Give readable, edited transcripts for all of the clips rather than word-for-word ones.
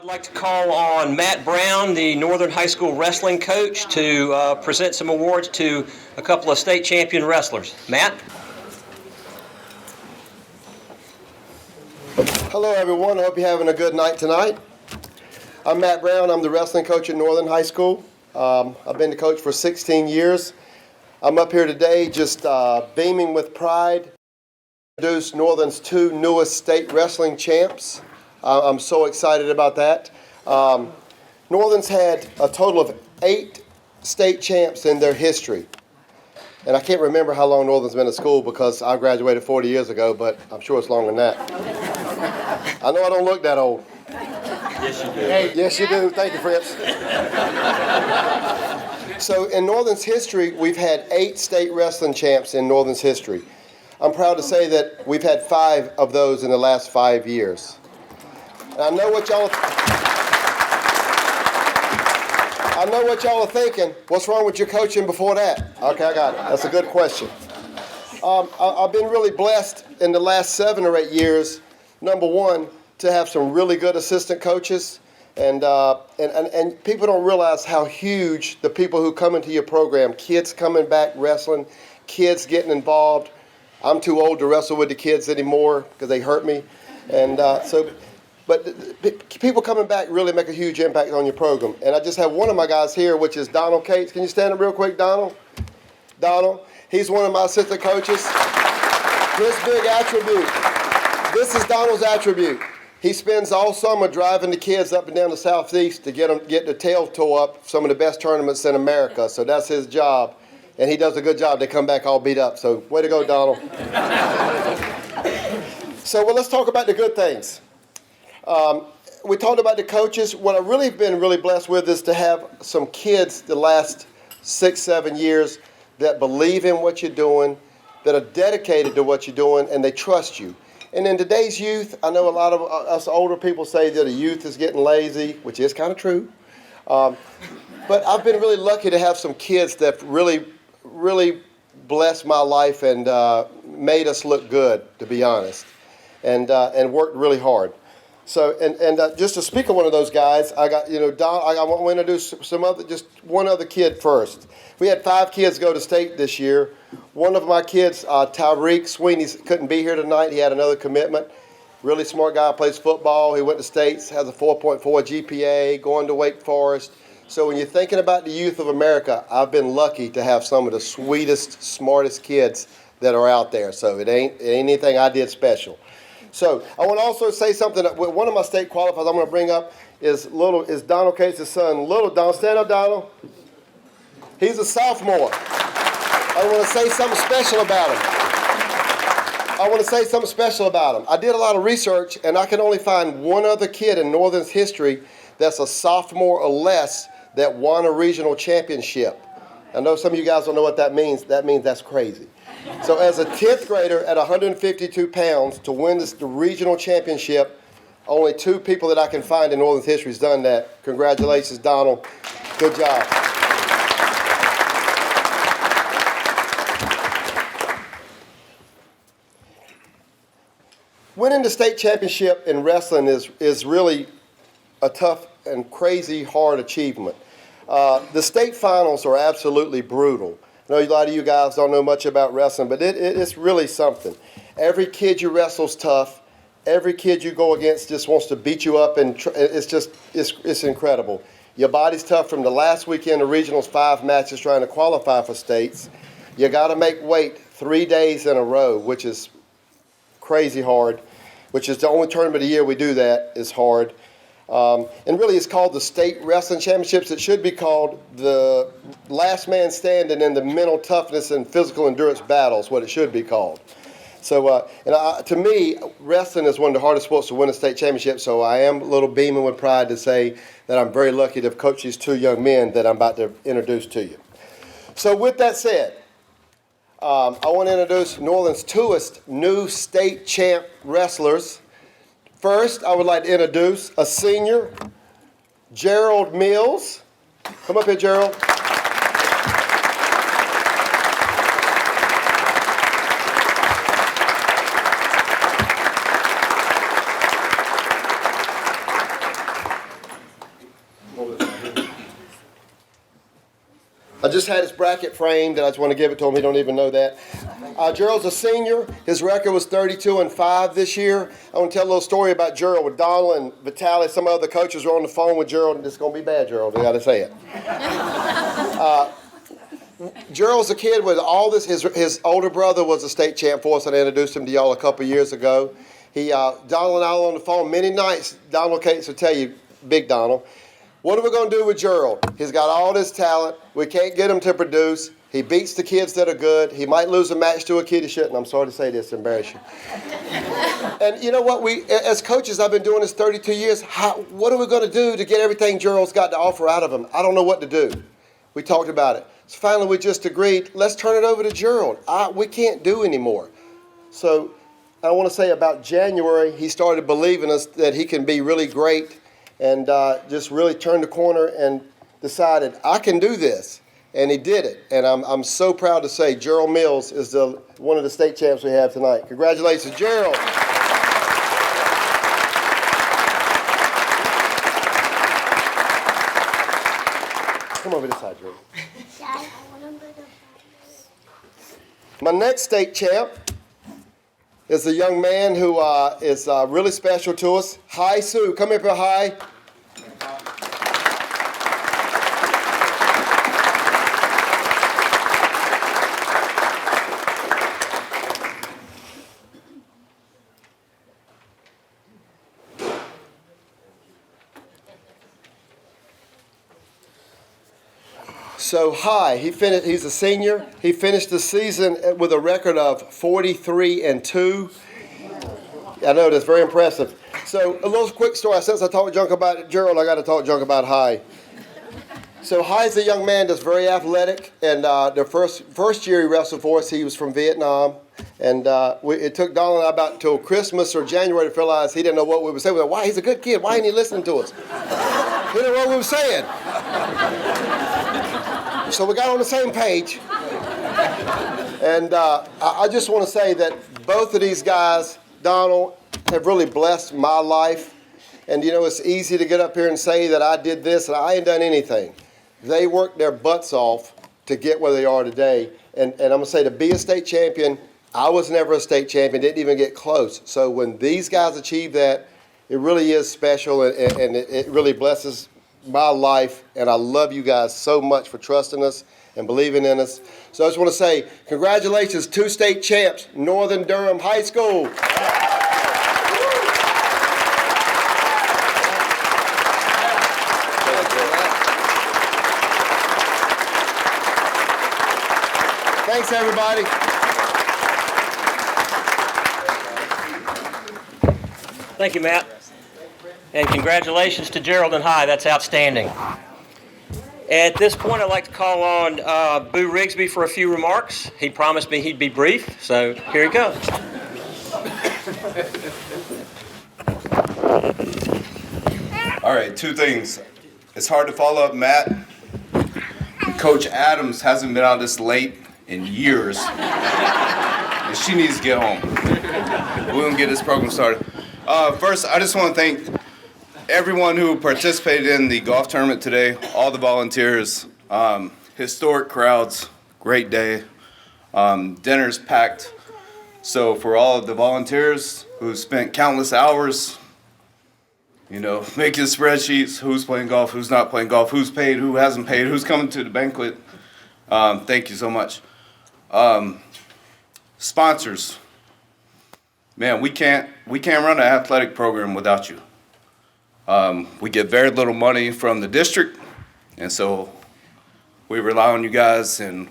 like to call on Matt Brown, the Northern High School wrestling coach, to present some awards to a couple of state champion wrestlers. Matt? Hello everyone, I hope you're having a good night tonight. I'm Matt Brown, I'm the wrestling coach at Northern High School. I've been the coach for 16 years. I'm up here today just beaming with pride to introduce Northern's two newest state wrestling champs. I'm so excited about that. Northern's had a total of 8 state champs in their history. And I can't remember how long Northern's been at school because I graduated 40 years ago, but I'm sure it's longer than that. I know I don't look that old. Yes, you do. Hey, yes, you do. Thank you, Fritz. So in Northern's history, we've had 8 state wrestling champs in Northern's history. I'm proud to say that we've had 5 of those in the last 5 years. And I know what y'all are thinking. What's wrong with your coaching before that? Okay, I got it. That's a good question. I've been really blessed in the last 7 or 8 years, number one, to have some really good assistant coaches. And people don't realize how huge the people who come into your program, kids coming back wrestling, kids getting involved. I'm too old to wrestle with the kids anymore because they hurt me. But people coming back really make a huge impact on your program. And I just have one of my guys here, which is Donald Cates. Can you stand up real quick, Donald? Donald, he's one of my assistant coaches. His big attribute, this is Donald's attribute. He spends all summer driving the kids up and down the Southeast to get the tail tore up some of the best tournaments in America. So that's his job. And he does a good job. They come back all beat up. So way to go, Donald. So let's talk about the good things. We talked about the coaches. What I've really been blessed with is to have some kids the last 6-7 years that believe in what you're doing, that are dedicated to what you're doing, and they trust you. And in today's youth, I know a lot of us older people say that the youth is getting lazy, which is kind of true. But I've been really lucky to have some kids that really blessed my life and made us look good, to be honest, and worked really hard. So, and just to speak of one of those guys, I got, Don, I want to introduce just one other kid first. We had 5 kids go to state this year. One of my kids, Tyreek Sweeney, couldn't be here tonight. He had another commitment. Really smart guy, plays football. He went to states, has a 4.4 GPA, going to Wake Forest. So when you're thinking about the youth of America, I've been lucky to have some of the sweetest, smartest kids that are out there. So it ain't anything I did special. So I want to also say something that one of my state qualifiers I'm going to bring up is Donald Cates' son, Little Donald. Stand up, Donald. He's a sophomore. I want to say something special about him. I did a lot of research, and I can only find one other kid in Northern's history that's a sophomore or less that won a regional championship. I know some of you guys don't know what that means. That means that's crazy. So as a 10th grader at 152 pounds to win the regional championship, only 2 people that I can find in Northern's history has done that. Congratulations, Donald. Good job. Winning the state championship in wrestling is really a tough and crazy hard achievement. The state finals are absolutely brutal. I know a lot of you guys don't know much about wrestling, but it's really something. Every kid you wrestle's tough. Every kid you go against just wants to beat you up, and it's incredible. Your body's tough from the last weekend of regionals, 5 matches trying to qualify for states. You got to make weight 3 days in a row, which is crazy hard, which is the only tournament of the year we do that is hard. And really it's called the State Wrestling Championships. It should be called the Last Man Standing in the Mental Toughness and Physical Endurance Battles, what it should be called. So, to me, wrestling is one of the hardest sports to win a state championship, so I am a little beaming with pride to say that I'm very lucky to have coached these 2 young men that I'm about to introduce to you. So with that said, I want to introduce Northern's 2st new state champ wrestlers. First, I would like to introduce a senior, Gerald Mills. Come up here, Gerald. just had his bracket framed, and I just want to give it to him. He don't even know that. Gerald's a senior. His record was 32-5 this year. I want to tell a little story about Gerald. With Donald and Vitaly, some other coaches were on the phone with Gerald, and this is going to be bad, Gerald. I got to say it. Gerald's a kid with all this. His older brother was a state champ for us, and I introduced him to y'all a couple years ago. Donald and I were on the phone many nights. Donald Cates will tell you, Big Donald, what are we going to do with Gerald? He's got all this talent. We can't get him to produce. He beats the kids that are good. He might lose a match to a kid he shouldn't. I'm sorry to say this, embarrass you. And you know what? As coaches, I've been doing this 32 years. What are we going to do to get everything Gerald's got to offer out of him? I don't know what to do. We talked about it. So finally, we just agreed, let's turn it over to Gerald. We can't do anymore. So I want to say about January, he started believing us that he can be really great, and just really turned the corner and decided, I can do this. And he did it. And I'm so proud to say Gerald Mills is one of the state champs we have tonight. Congratulations, Gerald. Come over this side, Gerald. My next state champ is a young man who is really special to us. Hi, Sue. Come here, Hi. So he's a senior. He finished the season with a record of 43-2. I know, that's very impressive. So a little quick story. Since I talked junk about Gerald, I got to talk junk about Hi. So Hi's a young man that's very athletic, and the first year he wrestled for us, he was from Vietnam, and it took Donald and I about till Christmas or January to realize he didn't know what we were saying. We were like, why, he's a good kid. Why ain't he listening to us? He didn't know what we were saying. So we got on the same page. And I just want to say that both of these guys, Donald, have really blessed my life. And you know, it's easy to get up here and say that I did this and I ain't done anything. They worked their butts off to get where they are today. And I'm going to say, to be a state champion, I was never a state champion, didn't even get close. So when these guys achieve that, it really is special, and it really blesses my life, and I love you guys so much for trusting us and believing in us. So I just want to say congratulations, 2 state champs, Northern Durham High School. Thanks, everybody. Thank you, Matt. And congratulations to Gerald and Hi. That's outstanding. At this point, I'd like to call on Boo Rigsbee for a few remarks. He promised me he'd be brief, so here he comes. All right, 2 things. It's hard to follow up Matt. Coach Adams hasn't been out this late in years, and she needs to get home. We're going to get this program started. First, I just want to thank everyone who participated in the golf tournament today, all the volunteers, historic crowds, great day, dinners packed. So for all of the volunteers who spent countless hours, you know, making spreadsheets, who's playing golf, who's not playing golf, who's paid, who hasn't paid, who's coming to the banquet, thank you so much. Sponsors. Man, we can't run an athletic program without you. We get very little money from the district, and so we rely on you guys, and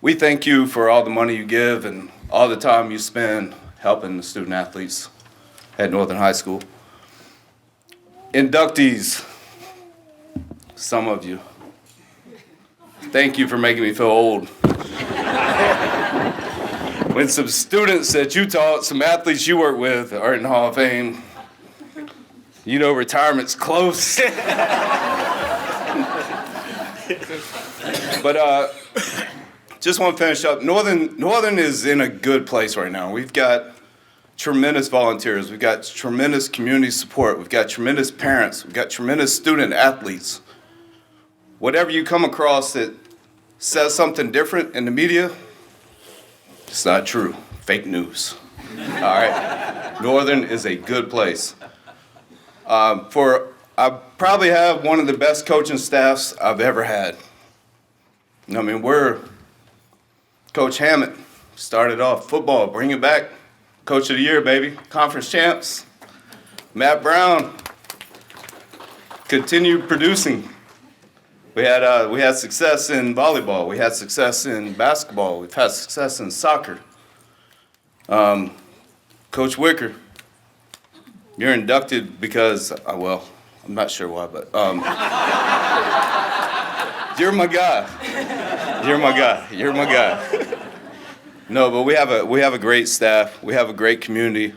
we thank you for all the money you give and all the time you spend helping the student athletes at Northern High School. Inductees, some of you, thank you for making me feel old. When some students that you taught, some athletes you work with are in the Hall of Fame, you know retirement's close. But just want to finish up. Northern is in a good place right now. We've got tremendous volunteers. We've got tremendous community support. We've got tremendous parents. We've got tremendous student athletes. Whatever you come across that says something different in the media, it's not true. Fake news. All right? Northern is a good place. I probably have one of the best coaching staffs I've ever had. I mean, Coach Hammett started off football, bring it back. Coach of the year, baby. Conference champs. Matt Brown continued producing. We had success in volleyball. We had success in basketball. We've had success in soccer. Coach Wicker, you're inducted because, well, I'm not sure why, but you're my guy. You're my guy. You're my guy. No, but we have a great staff. We have a great community,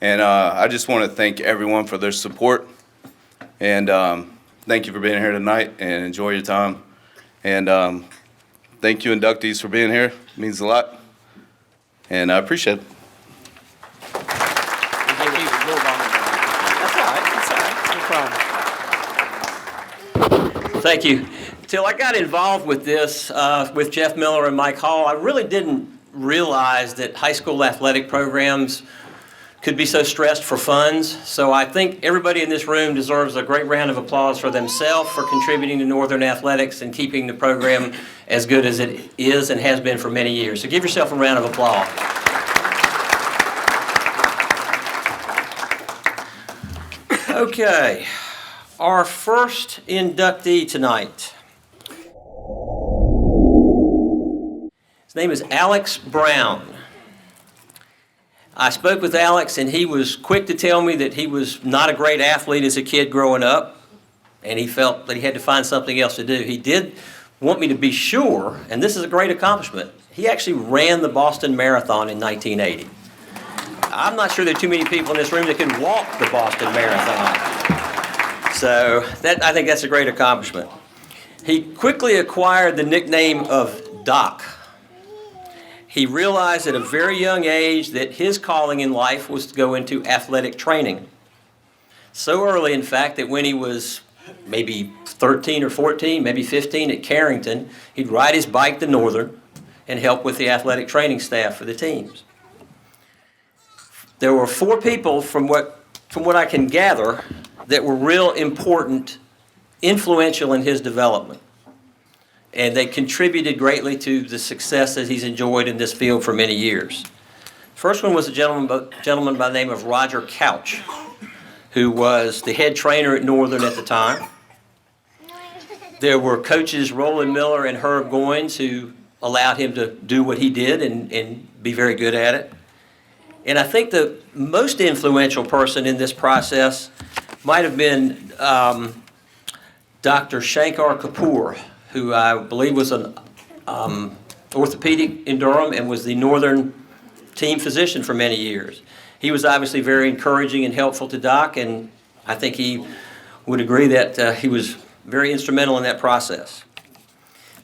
and I just want to thank everyone for their support. And thank you for being here tonight, and enjoy your time. And thank you, inductees, for being here. It means a lot, and I appreciate it. Thank you. Till I got involved with this, with Jeff Miller and Mike Hall, I really didn't realize that high school athletic programs could be so stressed for funds. So I think everybody in this room deserves a great round of applause for themselves for contributing to Northern athletics and keeping the program as good as it is and has been for many years. So give yourself a round of applause. Okay, our first inductee tonight. His name is Alex Brown. I spoke with Alex, and he was quick to tell me that he was not a great athlete as a kid growing up, and he felt that he had to find something else to do. He did want me to be sure, and this is a great accomplishment, he actually ran the Boston Marathon in 1980. I'm not sure there are too many people in this room that can walk the Boston Marathon. So I think that's a great accomplishment. He quickly acquired the nickname of Doc. He realized at a very young age that his calling in life was to go into athletic training. So early, in fact, that when he was maybe 13 or 14, maybe 15 at Carrington, he'd ride his bike to Northern and help with the athletic training staff for the teams. There were 4 people, from what I can gather, that were real important, influential in his development. And they contributed greatly to the success that he's enjoyed in this field for many years. First one was a gentleman by the name of Roger Couch, who was the head trainer at Northern at the time. There were coaches Roland Miller and Herb Goins who allowed him to do what he did and be very good at it. And I think the most influential person in this process might have been Dr. Shankar Kapoor, who I believe was an orthopedic in Durham and was the Northern team physician for many years. He was obviously very encouraging and helpful to Doc, and I think he would agree that he was very instrumental in that process.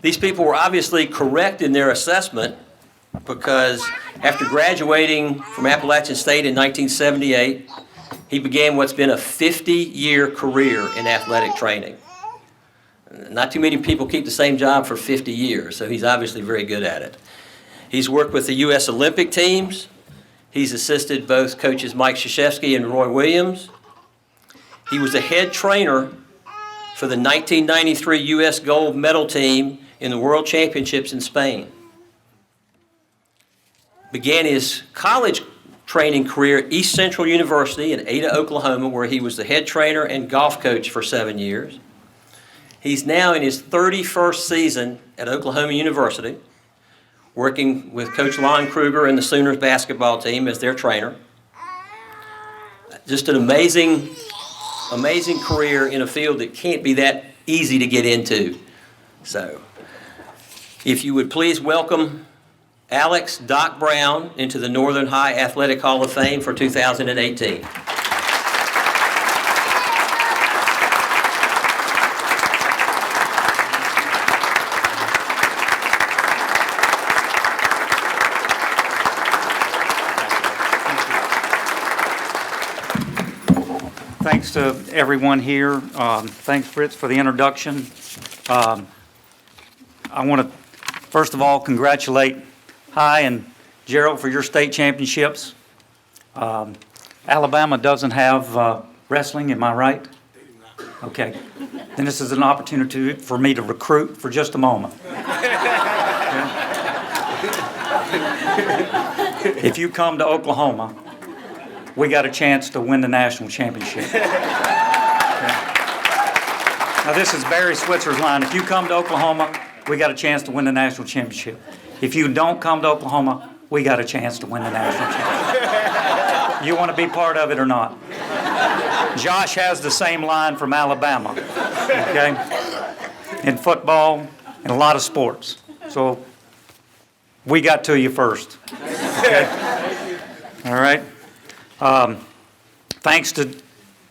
These people were obviously correct in their assessment, because after graduating from Appalachian State in 1978, he began what's been a 50-year career in athletic training. Not too many people keep the same job for 50 years, so he's obviously very good at it. He's worked with the U.S. Olympic teams. He's assisted both coaches Mike Krzyzewski and Roy Williams. He was a head trainer for the 1993 U.S. gold medal team in the World Championships in Spain. Began his college training career at East Central University in Ada, Oklahoma, where he was the head trainer and golf coach for 7 years. He's now in his 31st season at Oklahoma University, working with Coach Lon Kruger and the Sooners basketball team as their trainer. Just an amazing career in a field that can't be that easy to get into. So, if you would please welcome Alex Doc Brown into the Northern High Athletic Hall of Fame for 2018. Thanks to everyone here. Thanks, Fritz, for the introduction. I want to first of all, congratulate High and Gerald for your state championships. Alabama doesn't have wrestling, am I right? Okay. Then this is an opportunity for me to recruit for just a moment. If you come to Oklahoma, we got a chance to win the national championship. Okay. Now this is Barry Switzer's line. If you come to Oklahoma, we got a chance to win the national championship. If you don't come to Oklahoma, we got a chance to win the national championship. You want to be part of it or not? Josh has the same line from Alabama, okay? In football and a lot of sports. So we got to you first. Okay? All right. Thanks to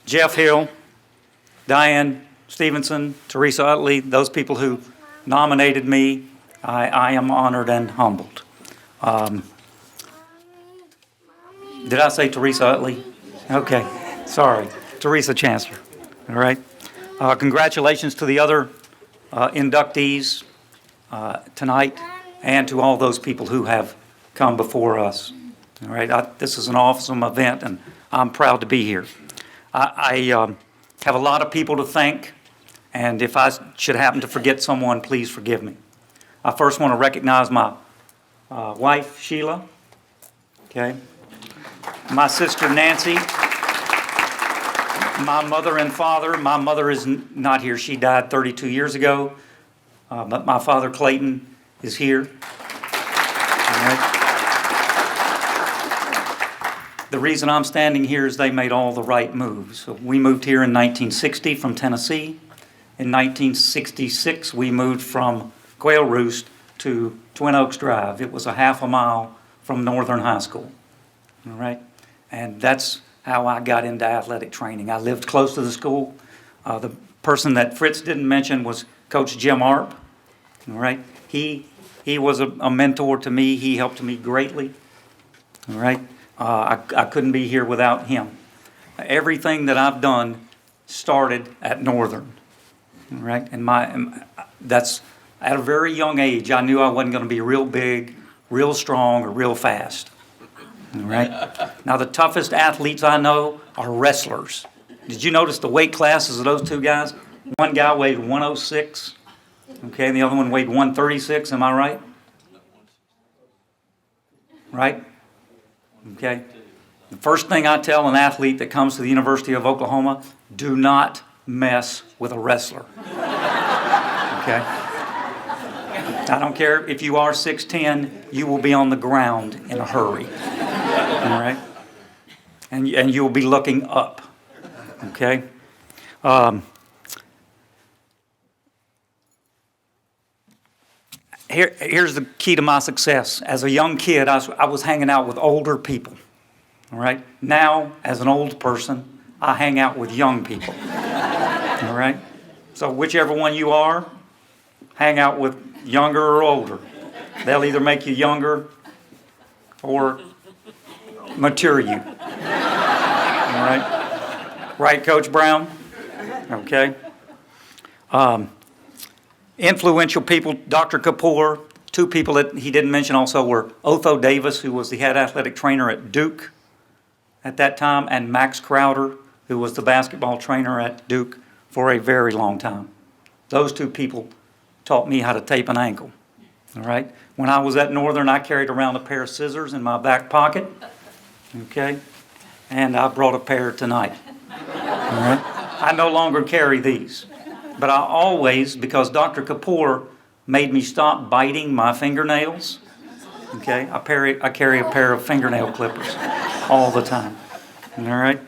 Jeff Hill, Diane Stevenson, Teresa Utley, those people who nominated me. I am honored and humbled. Did I say Teresa Utley? Okay, sorry. Teresa Chancellor. All right. Congratulations to the other inductees tonight and to all those people who have come before us. All right. This is an awesome event, and I'm proud to be here. I have a lot of people to thank, and if I should happen to forget someone, please forgive me. I first want to recognize my wife, Sheila, okay, my sister, Nancy, my mother and father. My mother is not here. She died 32 years ago, but my father, Clayton, is here. All right. The reason I'm standing here is they made all the right moves. So we moved here in 1960 from Tennessee. In 1966, we moved from Quail Roost to Twin Oaks Drive. It was a half a mile from Northern High School. All right? And that's how I got into athletic training. I lived close to the school. The person that Fritz didn't mention was Coach Jim Arp. All right? He was a mentor to me. He helped me greatly. All right? I couldn't be here without him. Everything that I've done started at Northern. All right? And that's at a very young age, I knew I wasn't going to be real big, real strong, or real fast. All right? Now, the toughest athletes I know are wrestlers. Did you notice the weight classes of those two guys? One guy weighed 106, okay, and the other one weighed 136, am I right? Right? Okay? The first thing I tell an athlete that comes to the University of Oklahoma, do not mess with a wrestler. Okay? I don't care if you are 6'10", you will be on the ground in a hurry. All right? And you'll be looking up. Okay? Here's the key to my success. As a young kid, I was hanging out with older people. All right? Now, as an old person, I hang out with young people. All right? So whichever one you are, hang out with younger or older. They'll either make you younger or mature you. All right? Right, Coach Brown? Okay. Influential people, Dr. Kapoor. Two people that he didn't mention also were Otho Davis, who was the head athletic trainer at Duke at that time, and Max Crowder, who was the basketball trainer at Duke for a very long time. Those two people taught me how to tape an ankle. All right? When I was at Northern, I carried around a pair of scissors in my back pocket. Okay? And I brought a pair tonight. All right? I no longer carry these. But I always, because Dr. Kapoor made me stop biting my fingernails, okay, I carry a pair of fingernail clippers all the time. All right?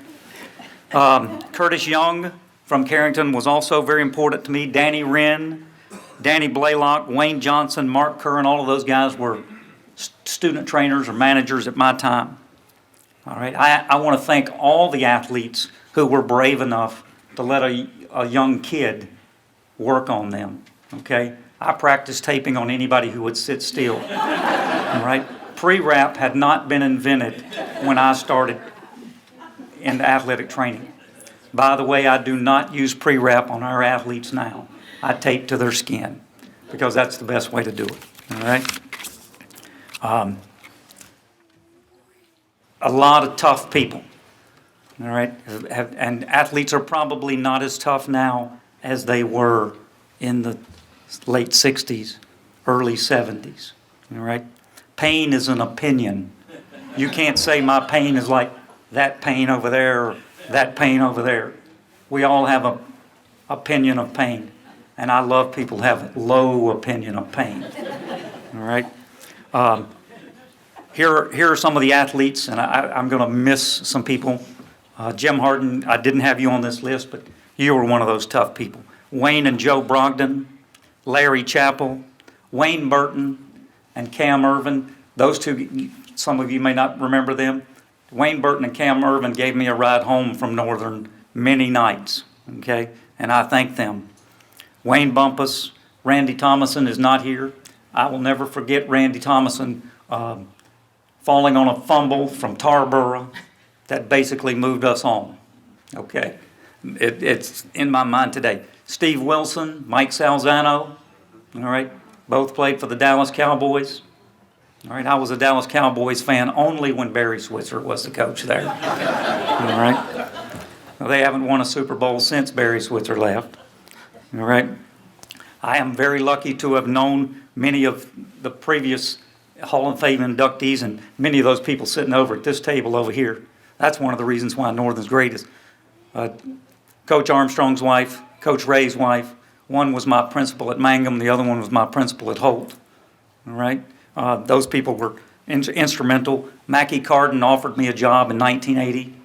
Curtis Young from Carrington was also very important to me. Danny Wren, Danny Blaylock, Wayne Johnson, Mark Curran, all of those guys were student trainers or managers at my time. All right? I want to thank all the athletes who were brave enough to let a young kid work on them, okay? I practiced taping on anybody who would sit still, all right? Pre-wrap had not been invented when I started in athletic training. By the way, I do not use pre-wrap on our athletes now. I tape to their skin because that's the best way to do it. All right. A lot of tough people. All right. And athletes are probably not as tough now as they were in the late 60s, early 70s. All right. Pain is an opinion. You can't say my pain is like that pain over there or that pain over there. We all have an opinion of pain. And I love people who have low opinion of pain. All right. Here are some of the athletes, and I'm going to miss some people. Jim Harden, I didn't have you on this list, but you were one of those tough people. Wayne and Joe Brogdon, Larry Chappell, Wayne Burton, and Cam Irvin. Those two, some of you may not remember them. Wayne Burton and Cam Irvin gave me a ride home from Northern many nights, okay? And I thank them. Wayne Bumpus, Randy Thomason is not here. I will never forget Randy Thomason falling on a fumble from Tarboro that basically moved us on, okay? It's in my mind today. Steve Wilson, Mike Salzano, all right? Both played for the Dallas Cowboys. All right, I was a Dallas Cowboys fan only when Barry Switzer was the coach there. All right? Well, they haven't won a Super Bowl since Barry Switzer left. All right? I am very lucky to have known many of the previous Hall of Fame inductees and many of those people sitting over at this table over here. That's one of the reasons why Northern's great is Coach Armstrong's wife, Coach Ray's wife. One was my principal at Mangum, the other one was my principal at Holt. All right? Those people were instrumental. Mackie Carden offered me a job in 1980.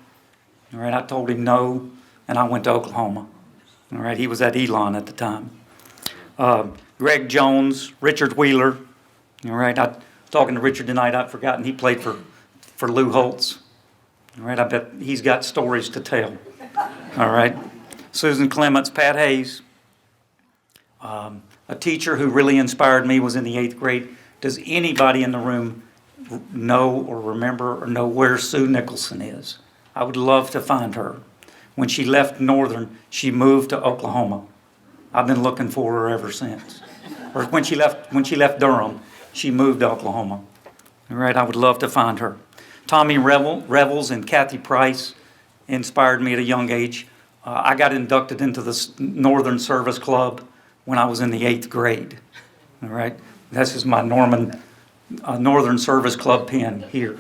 All right, I told him no, and I went to Oklahoma. All right, he was at Elon at the time. Greg Jones, Richard Wheeler. All right, I was talking to Richard tonight. I'd forgotten he played for Lou Holtz. All right, I bet he's got stories to tell. All right, Susan Clements, Pat Hayes. A teacher who really inspired me was in the 8th grade. Does anybody in the room know or remember or know where Sue Nicholson is? I would love to find her. When she left Northern, she moved to Oklahoma. I've been looking for her ever since. Or when she left Durham, she moved to Oklahoma. All right, I would love to find her. Tommy Revels and Kathy Price inspired me at a young age. I got inducted into the Northern Service Club when I was in the 8th grade. All right. This is my Northern Service Club pin here.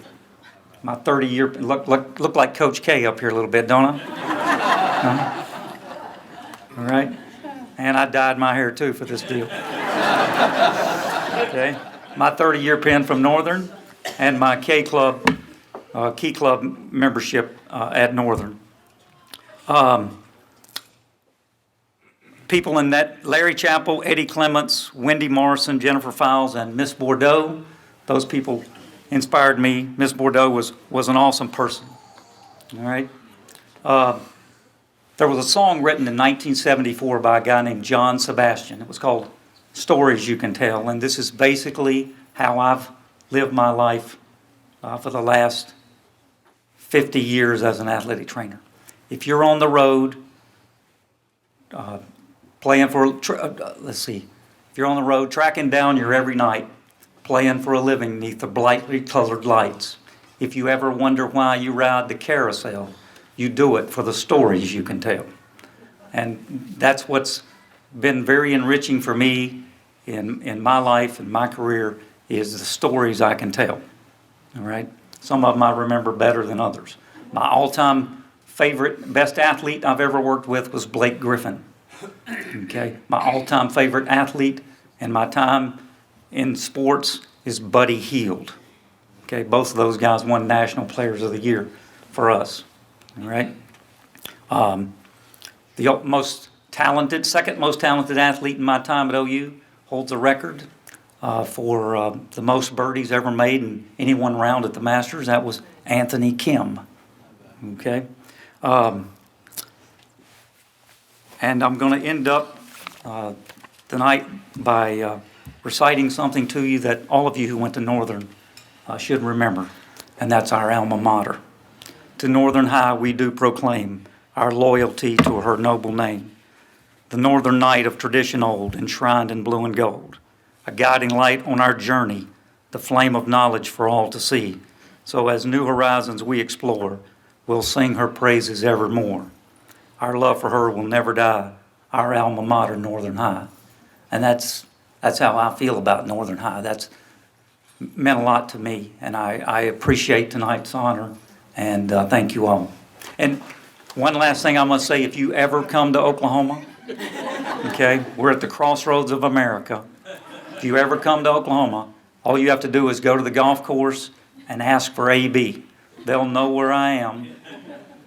My 30-year, look like Coach K up here a little bit, don't I? All right. And I dyed my hair too for this deal. Okay. My 30-year pin from Northern and my Key Club membership at Northern. People in that, Larry Chappell, Eddie Clements, Wendy Morrison, Jennifer Fowles, and Miss Bordeaux. Those people inspired me. Miss Bordeaux was an awesome person. All right. There was a song written in 1974 by a guy named John Sebastian. It was called Stories You Can Tell. And this is basically how I've lived my life for the last 50 years as an athletic trainer. If you're on the road, playing for, if you're on the road, tracking down your every night, playing for a living neath the brightly colored lights. If you ever wonder why you ride the carousel, you do it for the stories you can tell. And that's what's been very enriching for me in my life and my career is the stories I can tell. All right? Some of them I remember better than others. My all-time favorite, best athlete I've ever worked with was Blake Griffin. Okay, my all-time favorite athlete and my time in sports is Buddy Hield. Okay, both of those guys won National Players of the Year for us. All right. The most talented, second most talented athlete in my time at OU holds a record for the most birdies ever made in any one round at the Masters. That was Anthony Kim. Okay. And I'm going to end up tonight by reciting something to you that all of you who went to Northern should remember, and that's our alma mater. To Northern High we do proclaim our loyalty to her noble name, the Northern Knight of tradition old, enshrined in blue and gold, a guiding light on our journey, the flame of knowledge for all to see. So as new horizons we explore, we'll sing her praises evermore. Our love for her will never die, our alma mater, Northern High. And that's how I feel about Northern High. That's meant a lot to me, and I appreciate tonight's honor, and thank you all. And one last thing I must say, if you ever come to Oklahoma, okay, we're at the crossroads of America. If you ever come to Oklahoma, all you have to do is go to the golf course and ask for AB. They'll know where I am,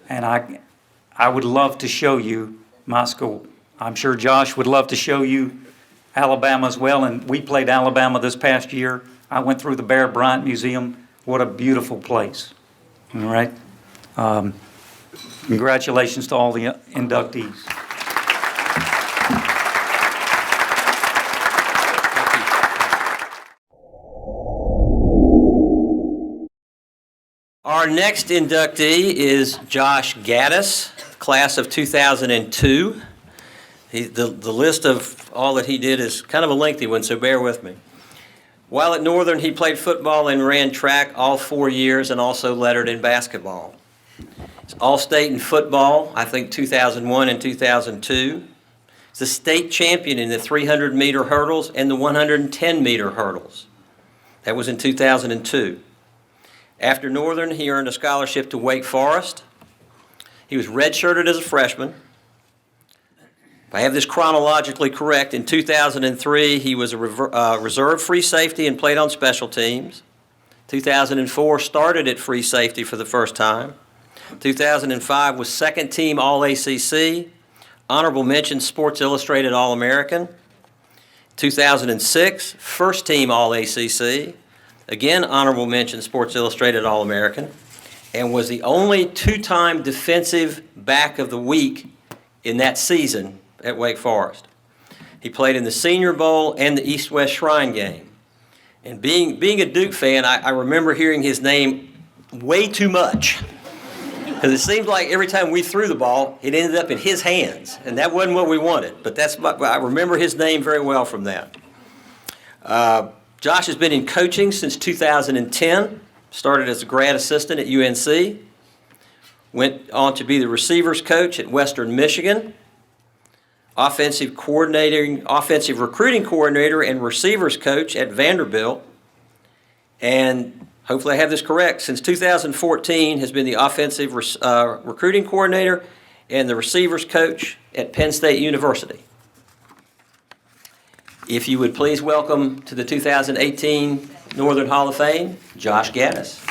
and I would love to show you my school. I'm sure Josh would love to show you Alabama as well, and we played Alabama this past year. I went through the Bear Bryant Museum. What a beautiful place. All right? Congratulations to all the inductees. Our next inductee is Josh Gattis, class of 2002. The list of all that he did is kind of a lengthy one, so bear with me. While at Northern, he played football and ran track all 4 years and also lettered in basketball. He's All-State in football, I think 2001 and 2002. He's the state champion in the 300-meter hurdles and the 110-meter hurdles. That was in 2002. After Northern, he earned a scholarship to Wake Forest. He was redshirted as a freshman. If I have this chronologically correct, in 2003, he was a reserve free safety and played on special teams. 2004, started at free safety for the first time. 2005 was second team All-ACC, honorable mention Sports Illustrated All-American. 2006, first team All-ACC, again honorable mention Sports Illustrated All-American, and was the only two-time defensive back of the week in that season at Wake Forest. He played in the Senior Bowl and the East-West Shrine game. And being a Duke fan, I remember hearing his name way too much. Because it seemed like every time we threw the ball, it ended up in his hands. And that wasn't what we wanted. But I remember his name very well from that. Josh has been in coaching since 2010. Started as a grad assistant at UNC. Went on to be the receivers coach at Western Michigan. Offensive recruiting coordinator and receivers coach at Vanderbilt. And hopefully I have this correct, since 2014 has been the offensive recruiting coordinator and the receivers coach at Penn State University. If you would please welcome to the 2018 Northern Hall of Fame, Josh Gattis.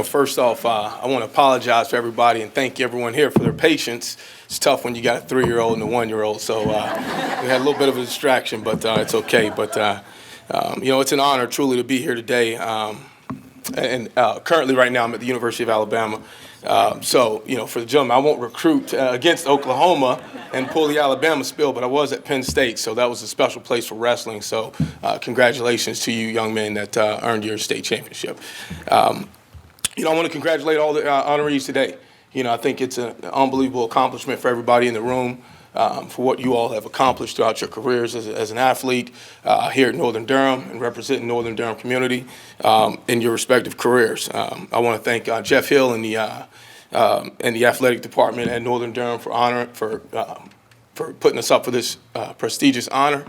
First off, I want to apologize for everybody and thank everyone here for their patience. It's tough when you got a 3-year-old and a 1-year-old, so we had a little bit of a distraction, but it's okay. But, it's an honor truly to be here today. And currently right now I'm at the University of Alabama. For the gentleman, I won't recruit against Oklahoma and pull the Alabama spill, but I was at Penn State, so that was a special place for wrestling. So congratulations to you young men that earned your state championship. I want to congratulate all the honorees today. I think it's an unbelievable accomplishment for everybody in the room for what you all have accomplished throughout your careers as an athlete here at Northern Durham and representing Northern Durham community in your respective careers. I want to thank Jeff Hill and the athletic department at Northern Durham for putting us up for this prestigious honor.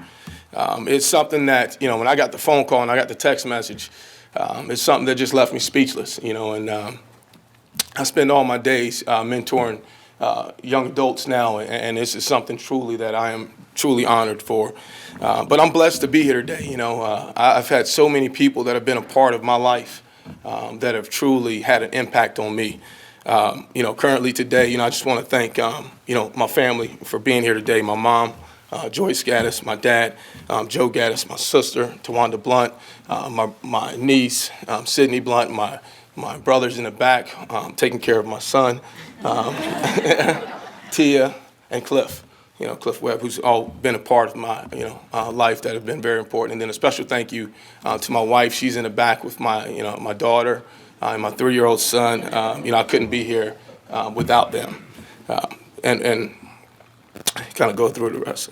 It's something that, when I got the phone call and I got the text message, it's something that just left me speechless, and I spend all my days mentoring young adults now, and this is something truly that I am truly honored for. But I'm blessed to be here today. I've had so many people that have been a part of my life that have truly had an impact on me. Currently today, I just want to thank, my family for being here today. My mom, Joyce Gattis, my dad, Joe Gattis, my sister, Tawanda Blunt, my niece, Sydney Blunt, my brothers in the back, taking care of my son, Tia and Cliff. Cliff Webb, who's all been a part of my, life that have been very important. And then a special thank you to my wife. She's in the back with my, my daughter and my 3-year-old son. I couldn't be here without them. And kind of go through the rest.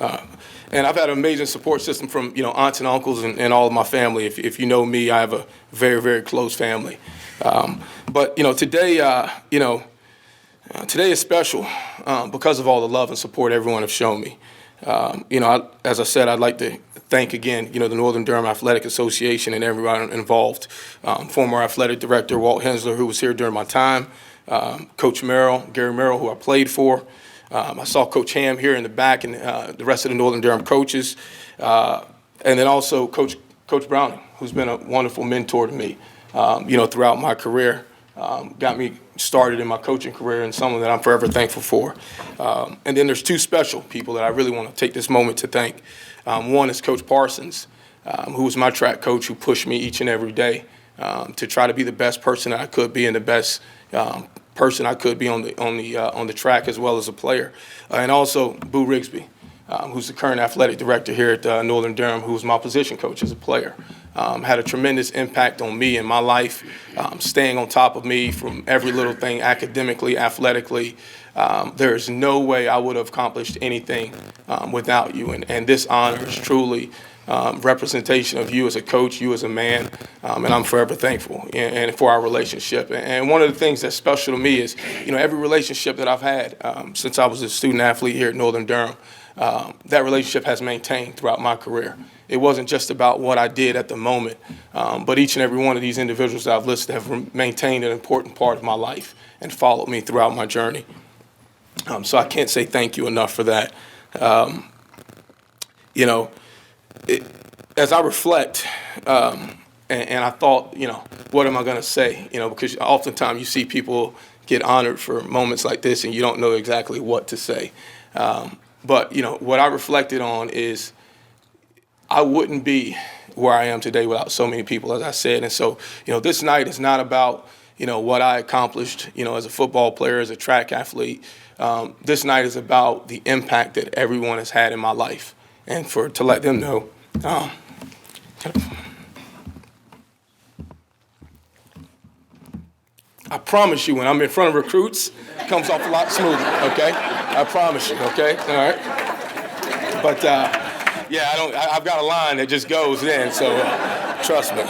And I've had an amazing support system from, aunts and uncles and all of my family. If you know me, I have a very, very close family. But today, today is special because of all the love and support everyone has shown me. As I said, I'd like to thank again, the Northern Durham Athletic Association and everyone involved. Former athletic director Walt Hensler, who was here during my time. Coach Gary Merrill, who I played for. I saw Coach Ham here in the back and the rest of the Northern Durham coaches. And then also Coach Browning, who's been a wonderful mentor to me, throughout my career. Got me started in my coaching career and someone that I'm forever thankful for. And then there's 2 special people that I really want to take this moment to thank. One is Coach Parsons, who was my track coach, who pushed me each and every day to try to be the best person that I could be and the best person I could be on the track as well as a player. And also Boo Rigsbee, who's the current athletic director here at Northern Durham, who was my position coach as a player. Had a tremendous impact on me and my life, staying on top of me from every little thing academically, athletically. There is no way I would have accomplished anything without you. And this honor is truly representation of you as a coach, you as a man, and I'm forever thankful and for our relationship. And one of the things that's special to me is, every relationship that I've had since I was a student athlete here at Northern Durham, that relationship has maintained throughout my career. It wasn't just about what I did at the moment, but each and every one of these individuals that I've listed have maintained an important part of my life and followed me throughout my journey. So I can't say thank you enough for that. As I reflect, and I thought, what am I going to say? Because oftentimes you see people get honored for moments like this and you don't know exactly what to say. But what I reflected on is I wouldn't be where I am today without so many people, as I said. And so, this night is not about, what I accomplished, as a football player, as a track athlete. This night is about the impact that everyone has had in my life. And to let them know, I promise you, when I'm in front of recruits, it comes off a lot smoother, okay? I promise you, okay? All right? But, I've got a line that just goes in, so trust me.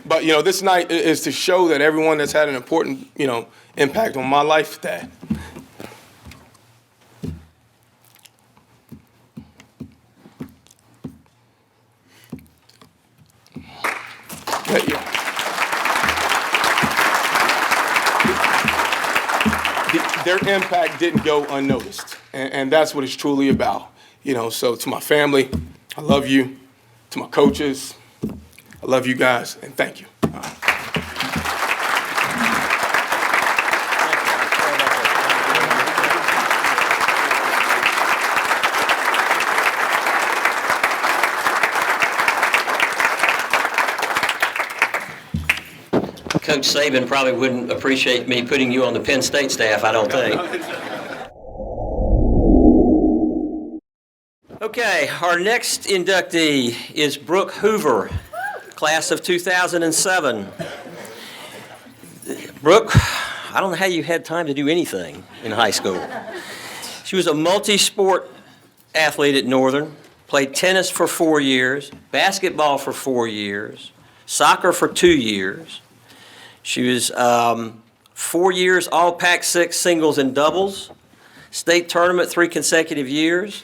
But, this night is to show that everyone that's had an important, impact on my life, that their impact didn't go unnoticed, and that's what it's truly about. So to my family, I love you. To my coaches, I love you guys, and thank you. Coach Saban probably wouldn't appreciate me putting you on the Penn State staff, I don't think. Okay, our next inductee is Brooke Hoover, class of 2007. Brooke, I don't know how you had time to do anything in high school. She was a multi-sport athlete at Northern, played tennis for 4 years, basketball for 4 years, soccer for 2 years. She was 4 years all Pac-6 singles and doubles, state tournament 3 consecutive years,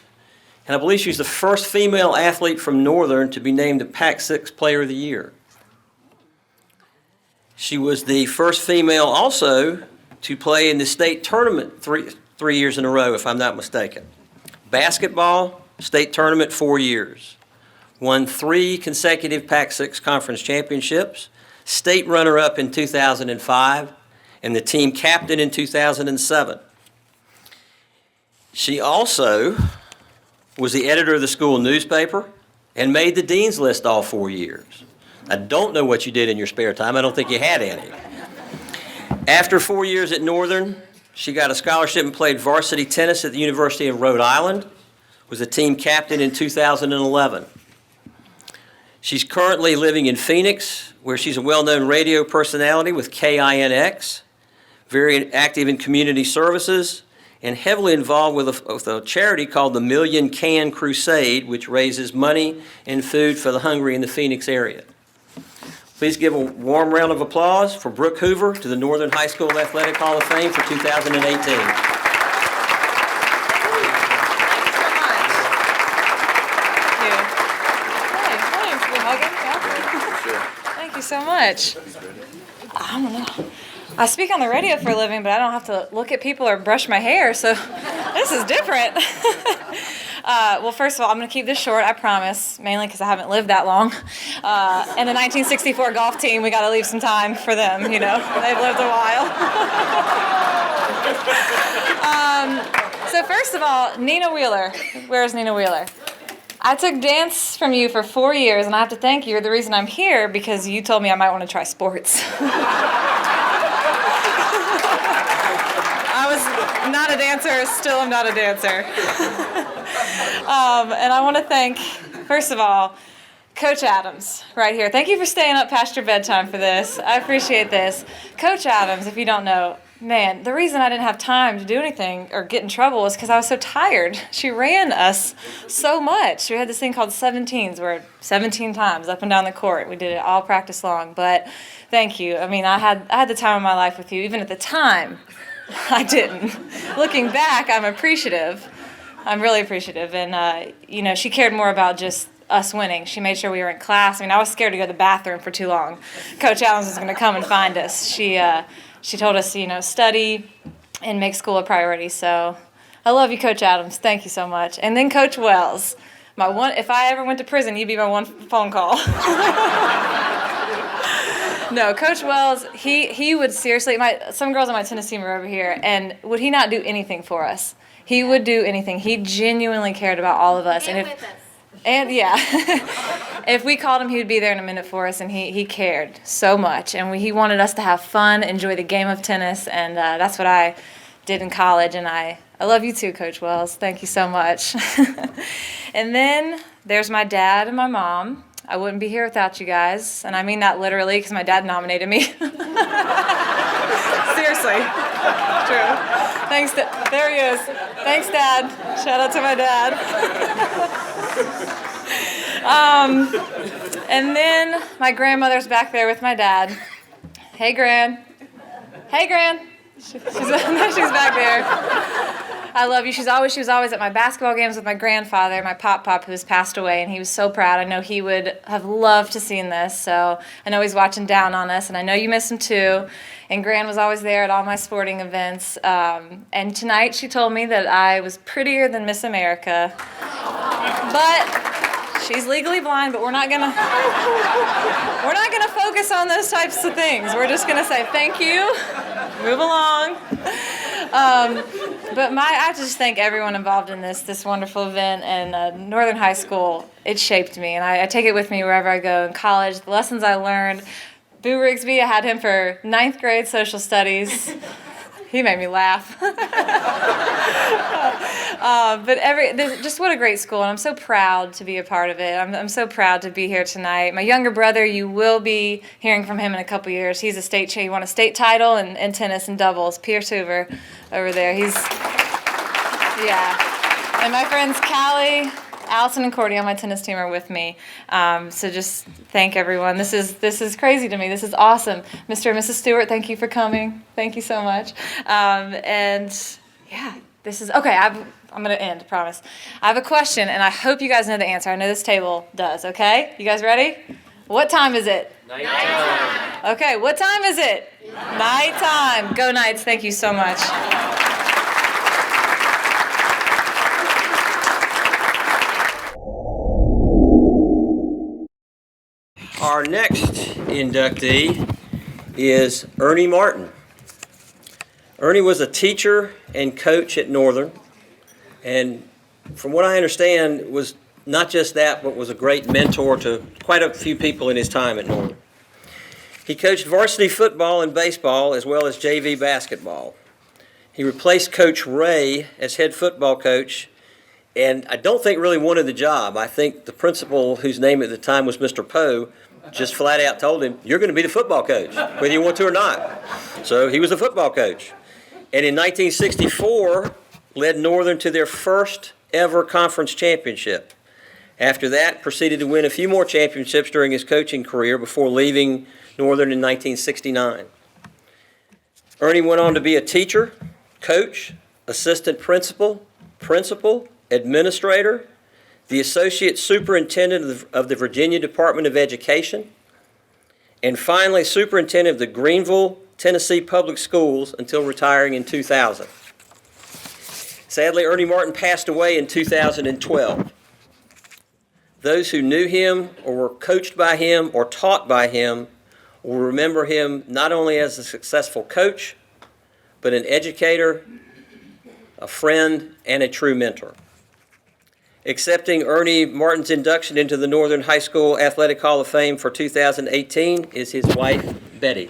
and I believe she was the first female athlete from Northern to be named the Pac-6 Player of the Year. She was the first female also to play in the state tournament three years in a row, if I'm not mistaken. Basketball, state tournament 4 years. Won 3 consecutive Pac-6 conference championships. State runner-up in 2005, and the team captain in 2007. She also was the editor of the school newspaper and made the dean's list all 4 years. I don't know what you did in your spare time. I don't think you had any. After 4 years at Northern, she got a scholarship and played varsity tennis at the University of Rhode Island was a team captain in 2011. She's currently living in Phoenix, where she's a well-known radio personality with KINX, very active in community services, and heavily involved with a charity called the Million Can Crusade, which raises money and food for the hungry in the Phoenix area. Please give a warm round of applause for Brooke Hoover to the Northern High School Athletic Hall of Fame for 2018. Thank you so much. I don't know. I speak on the radio for a living, but I don't have to look at people or brush my hair, so this is different. Well, first of all, I'm going to keep this short, I promise, mainly because I haven't lived that long. And the 1964 golf team, we got to leave some time for them, you know. They've lived a while. So first of all, Nina Wheeler. Where's Nina Wheeler? I took dance from you for 4 years, and I have to thank you. You're the reason I'm here, because you told me I might want to try sports. I was not a dancer, still am not a dancer. And I want to thank, first of all, Coach Adams right here. Thank you for staying up past your bedtime for this. I appreciate this. Coach Adams, if you don't know, man, the reason I didn't have time to do anything or get in trouble is because I was so tired. She ran us so much. We had this thing called 17s, where 17 times up and down the court. We did it all practice long. But thank you. I mean, I had the time of my life with you. Even at the time, I didn't. Looking back, I'm appreciative. I'm really appreciative. And, you know, she cared more about just us winning. She made sure we were in class. I mean, I was scared to go to the bathroom for too long. Coach Adams was going to come and find us. She told us, you know, study and make school a priority. So I love you, Coach Adams. Thank you so much. And then Coach Wells. If I ever went to prison, you'd be my one phone call. No, Coach Wells, he would seriously, some girls on my tennis team are over here, and would he not do anything for us? He would do anything. He genuinely cared about all of us. And with us. And yeah, if we called him, he would be there in a minute for us, and he cared so much. And he wanted us to have fun, enjoy the game of tennis, and that's what I did in college. And I love you too, Coach Wells. Thank you so much. And then there's my dad and my mom. I wouldn't be here without you guys, and I mean that literally because my dad nominated me. Seriously, true. Thanks, there he is. Thanks, Dad. Shout out to my dad. And then my grandmother's back there with my dad. Hey, Gran. Hey, Gran. She's back there. I love you. She was always at my basketball games with my grandfather, my pop who has passed away, and he was so proud. I know he would have loved to seen this, so I know he's watching down on us, and I know you miss him too. And Gran was always there at all my sporting events. And tonight she told me that I was prettier than Miss America. But she's legally blind, but we're not gonna focus on those types of things. We're just gonna say thank you, move along. But I have to just thank everyone involved in this wonderful event. And Northern High School, it shaped me, and I take it with me wherever I go in college. The lessons I learned. Boo Rigsbee, I had him for 9th grade social studies. He made me laugh. But just what a great school, and I'm so proud to be a part of it. I'm so proud to be here tonight. My younger brother, you will be hearing from him in a couple years. He's he won a state title in tennis and doubles. Pierce Hoover over there. Yeah. And my friends Callie, Allison, and Cordy on my tennis team are with me. So just thank everyone. This is crazy to me. This is awesome. Mr. and Mrs. Stewart, thank you for coming. Thank you so much. And yeah, this is okay. I'm going to end, I promise. I have a question, and I hope you guys know the answer. I know this table does, okay? You guys ready? What time is it? Nighttime. Okay, what time is it? Nighttime. Go Knights. Thank you so much. Our next inductee is Ernie Martin. Ernie was a teacher and coach at Northern, and from what I understand was not just that, but was a great mentor to quite a few people in his time at Northern. He coached varsity football and baseball as well as JV basketball. He replaced Coach Ray as head football coach and I don't think really wanted the job. I think the principal, whose name at the time was Mr. Poe, just flat out told him, "You're going to be the football coach, whether you want to or not." So he was the football coach. And in 1964, led Northern to their first ever conference championship. After that, proceeded to win a few more championships during his coaching career before leaving Northern in 1969. Ernie went on to be a teacher, coach, assistant principal, administrator, the associate superintendent of the Virginia Department of Education, and finally superintendent of the Greenville, Tennessee Public Schools until retiring in 2000. Sadly, Ernie Martin passed away in 2012. Those who knew him or were coached by him or taught by him will remember him not only as a successful coach, but an educator, a friend, and a true mentor. Accepting Ernie Martin's induction into the Northern High School Athletic Hall of Fame for 2018 is his wife, Betty.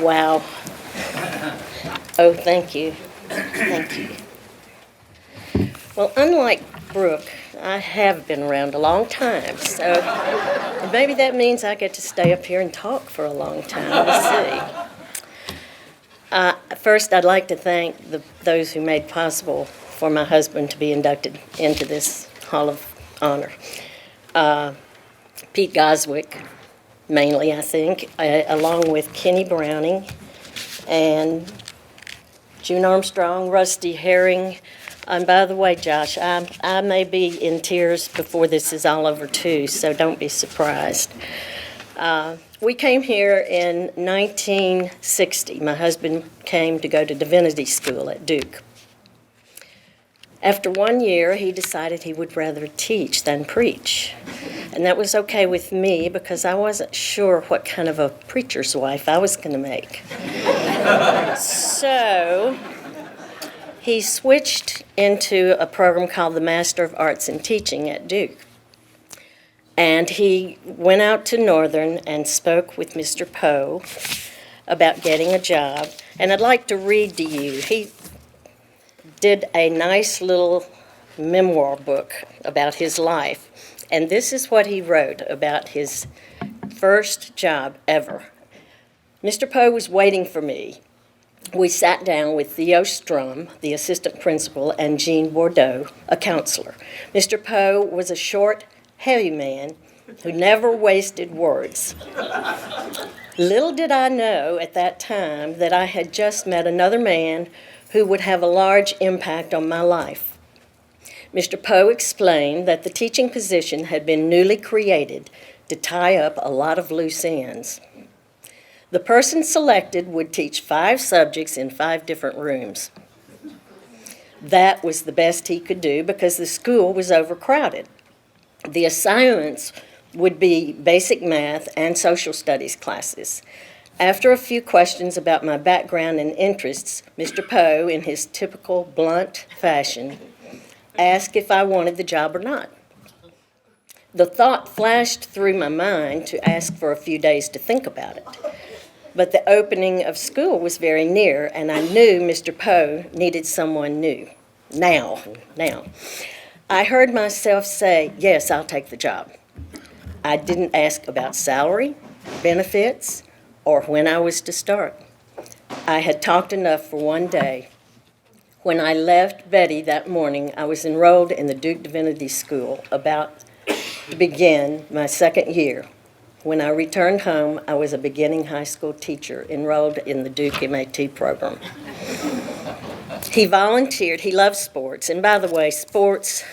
Wow. Oh, thank you. Thank you. Well, unlike Brooke, I have been around a long time, so maybe that means I get to stay up here and talk for a long time. We'll see. First, I'd like to thank those who made possible for my husband to be inducted into this Hall of Honor. Pete Goswick, mainly, I think, along with Kenny Browning and June Armstrong, Rusty Herring. And by the way, Josh, I may be in tears before this is all over, too, so don't be surprised. We came here in 1960. My husband came to go to divinity school at Duke. After 1 year, he decided he would rather teach than preach. And that was okay with me because I wasn't sure what kind of a preacher's wife I was going to make. So he switched into a program called the Master of Arts in Teaching at Duke. And he went out to Northern and spoke with Mr. Poe about getting a job. And I'd like to read to you. He did a nice little memoir book about his life. And this is what he wrote about his first job ever. Mr. Poe was waiting for me. We sat down with Theo Strum, the assistant principal, and Jean Bordeaux, a counselor. Mr. Poe was a short, heavy man who never wasted words. Little did I know at that time that I had just met another man who would have a large impact on my life. Mr. Poe explained that the teaching position had been newly created to tie up a lot of loose ends. The person selected would teach 5 subjects in 5 different rooms. That was the best he could do because the school was overcrowded. The assignments would be basic math and social studies classes. After a few questions about my background and interests, Mr. Poe, in his typical blunt fashion, asked if I wanted the job or not. The thought flashed through my mind to ask for a few days to think about it. But the opening of school was very near, and I knew Mr. Poe needed someone new. Now. I heard myself say, yes, I'll take the job. I didn't ask about salary, benefits, or when I was to start. I had talked enough for one day. When I left Betty that morning, I was enrolled in the Duke Divinity School, about to begin my second year. When I returned home, I was a beginning high school teacher enrolled in the Duke MAT program. He volunteered. He loves sports. And by the way, sports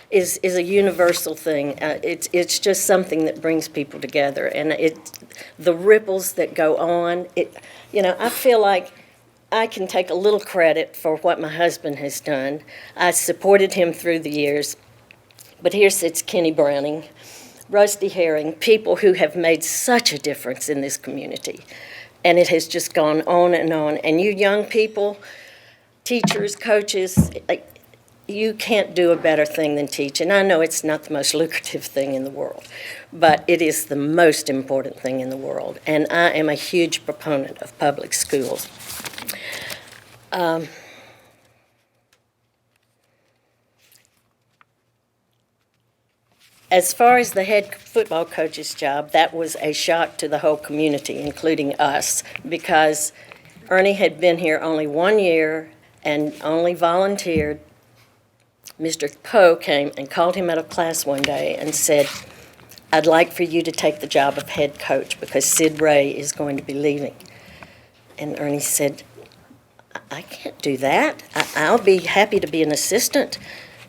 is a universal thing. It's just something that brings people together. And the ripples that go on, I feel like I can take a little credit for what my husband has done. I supported him through the years. But here sits Kenny Browning, Rusty Herring, people who have made such a difference in this community. And it has just gone on and on. And you young people, teachers, coaches, you can't do a better thing than teach. And I know it's not the most lucrative thing in the world, but it is the most important thing in the world. And I am a huge proponent of public schools. As far as the head football coach's job, that was a shock to the whole community, including us, because Ernie had been here only 1 year and only volunteered. Mr. Poe came and called him out of class one day and said, "I'd like for you to take the job of head coach because Sid Ray is going to be leaving." And Ernie said, "I can't do that. I'll be happy to be an assistant."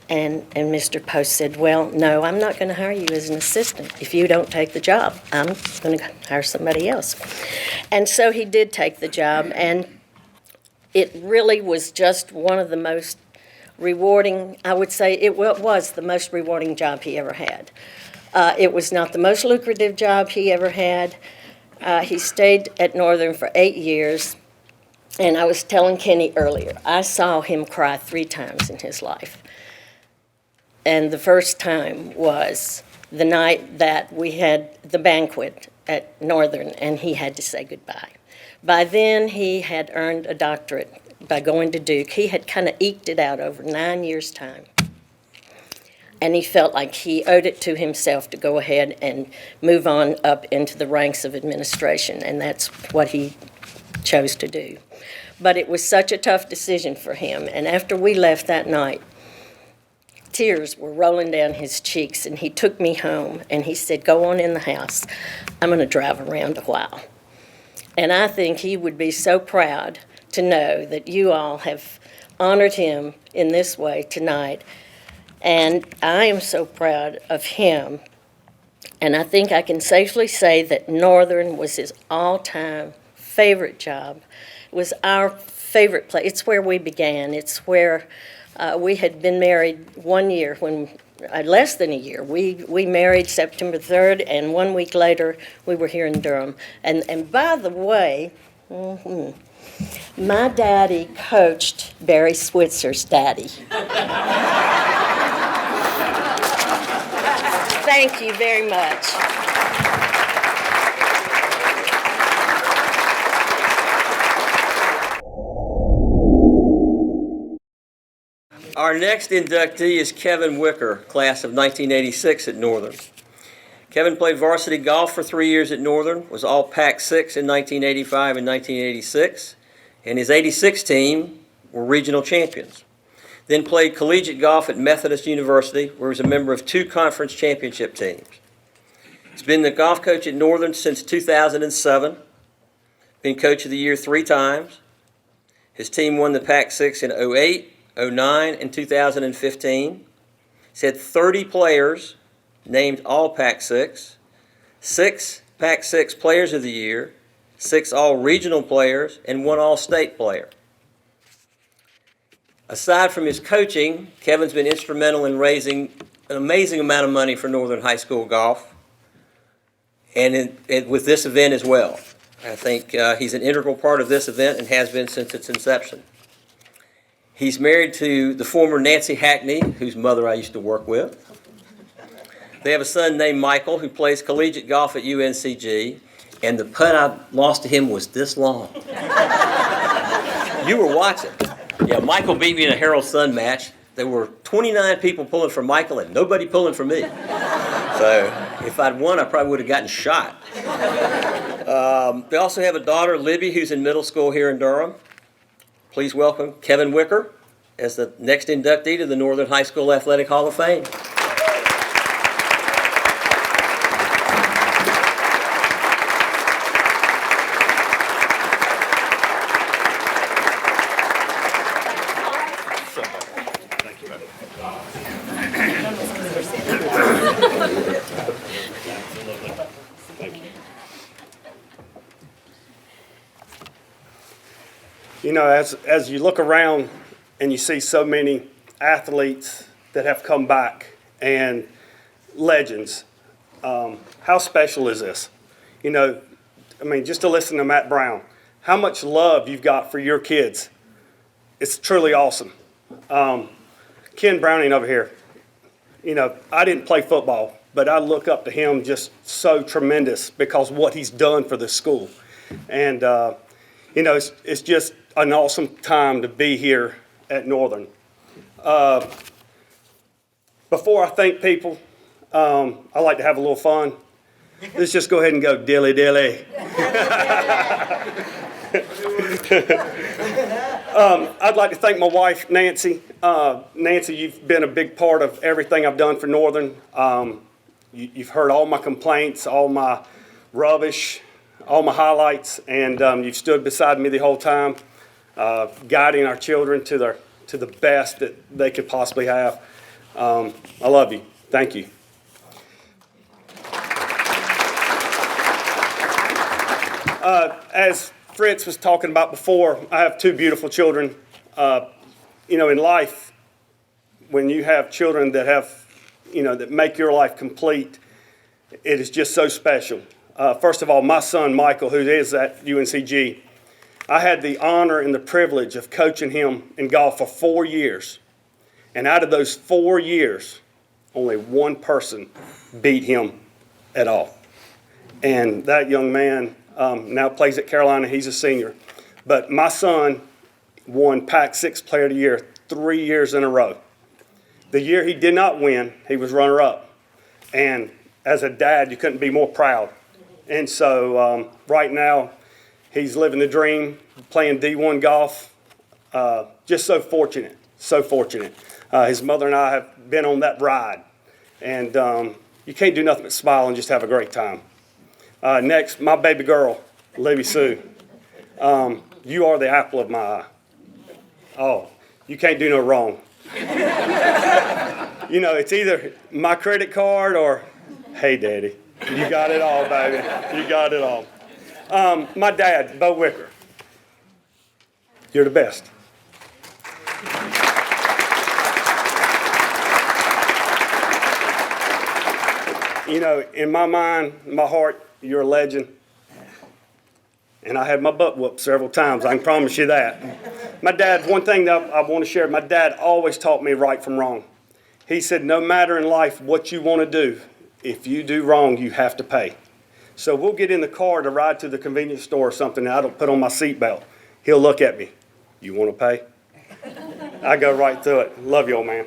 And Mr. Poe said, "Well, no, I'm not going to hire you as an assistant. If you don't take the job, I'm going to hire somebody else." And so he did take the job, and it really was just one of the most rewarding, I would say it was the most rewarding job he ever had. It was not the most lucrative job he ever had. He stayed at Northern for 8 years, and I was telling Kenny earlier, I saw him cry 3 times in his life. And the first time was the night that we had the banquet at Northern, and he had to say goodbye. By then, he had earned a doctorate by going to Duke. He had kind of eked it out over 9 years' time. And he felt like he owed it to himself to go ahead and move on up into the ranks of administration, and that's what he chose to do. But it was such a tough decision for him, and after we left that night, tears were rolling down his cheeks, and he took me home, and he said, "Go on in the house. I'm going to drive around a while." And I think he would be so proud to know that you all have honored him in this way tonight. And I am so proud of him. And I think I can safely say that Northern was his all-time favorite job. It was our favorite place. It's where we began. It's where we had been married 1 year, less than a year. We married September 3rd, and 1 week later, we were here in Durham. And by the way, my daddy coached Barry Switzer's daddy. Thank you very much. Our next inductee is Kevin Wicker, class of 1986 at Northern. Kevin played varsity golf for 3 years at Northern, was all Pac-6 in 1985 and 1986, and his 86 team were regional champions. Then played collegiate golf at Methodist University, where he was a member of 2 conference championship teams. He's been the golf coach at Northern since 2007, been coach of the year 3 times. His team won the Pac-6 in 08, 09, and 2015. He's had 30 players named all Pac-6, 6 Pac-6 players of the year, 6 all-regional players, and 1 all-state player. Aside from his coaching, Kevin's been instrumental in raising an amazing amount of money for Northern High School golf, and with this event as well. I think he's an integral part of this event and has been since its inception. He's married to the former Nancy Hackney, whose mother I used to work with. They have a son named Michael who plays collegiate golf at UNCG, and the putt I lost to him was this long. You were watching. Yeah, Michael beat me in a Herald Sun match. There were 29 people pulling for Michael and nobody pulling for me. So if I'd won, I probably would have gotten shot. They also have a daughter, Libby, who's in middle school here in Durham. Please welcome Kevin Wicker as the next inductee to the Northern High School Athletic Hall of Fame. You know, as you look around and you see so many athletes that have come back and legends, how special is this? You know, I mean, just to listen to Matt Brown, how much love you've got for your kids. It's truly awesome. Ken Browning over here, I didn't play football, but I look up to him just so tremendous because what he's done for the school. And, it's just an awesome time to be here at Northern. Before I thank people, I like to have a little fun. Let's just go ahead and go dilly dilly. I'd like to thank my wife, Nancy. Nancy, you've been a big part of everything I've done for Northern. You've heard all my complaints, all my rubbish, all my highlights, and you've stood beside me the whole time, guiding our children to the best that they could possibly have. I love you. Thank you. As Fritz was talking about before, I have two beautiful children. In life, when you have children that that make your life complete, it is just so special. First of all, my son, Michael, who is at UNCG, I had the honor and the privilege of coaching him in golf for 4 years. And out of those 4 years, only one person beat him at all. And that young man now plays at Carolina. He's a senior. But my son won Pac-6 Player of the Year 3 years in a row. The year he did not win, he was runner-up. And as a dad, you couldn't be more proud. And so right now, he's living the dream, playing D1 golf. Just so fortunate, so fortunate. His mother and I have been on that ride. And you can't do nothing but smile and just have a great time. Next, my baby girl, Libby Sue. You are the apple of my eye. Oh, you can't do no wrong. It's either my credit card or, hey, Daddy. You got it all, baby. You got it all. My dad, Bo Wicker. You're the best. In my mind, my heart, you're a legend. And I had my butt whooped several times, I can promise you that. My dad, one thing that I want to share, my dad always taught me right from wrong. He said, no matter in life what you want to do, if you do wrong, you have to pay. So we'll get in the car to ride to the convenience store or something, and I don't put on my seatbelt. He'll look at me. You want to pay? I go right through it. Love you, old man.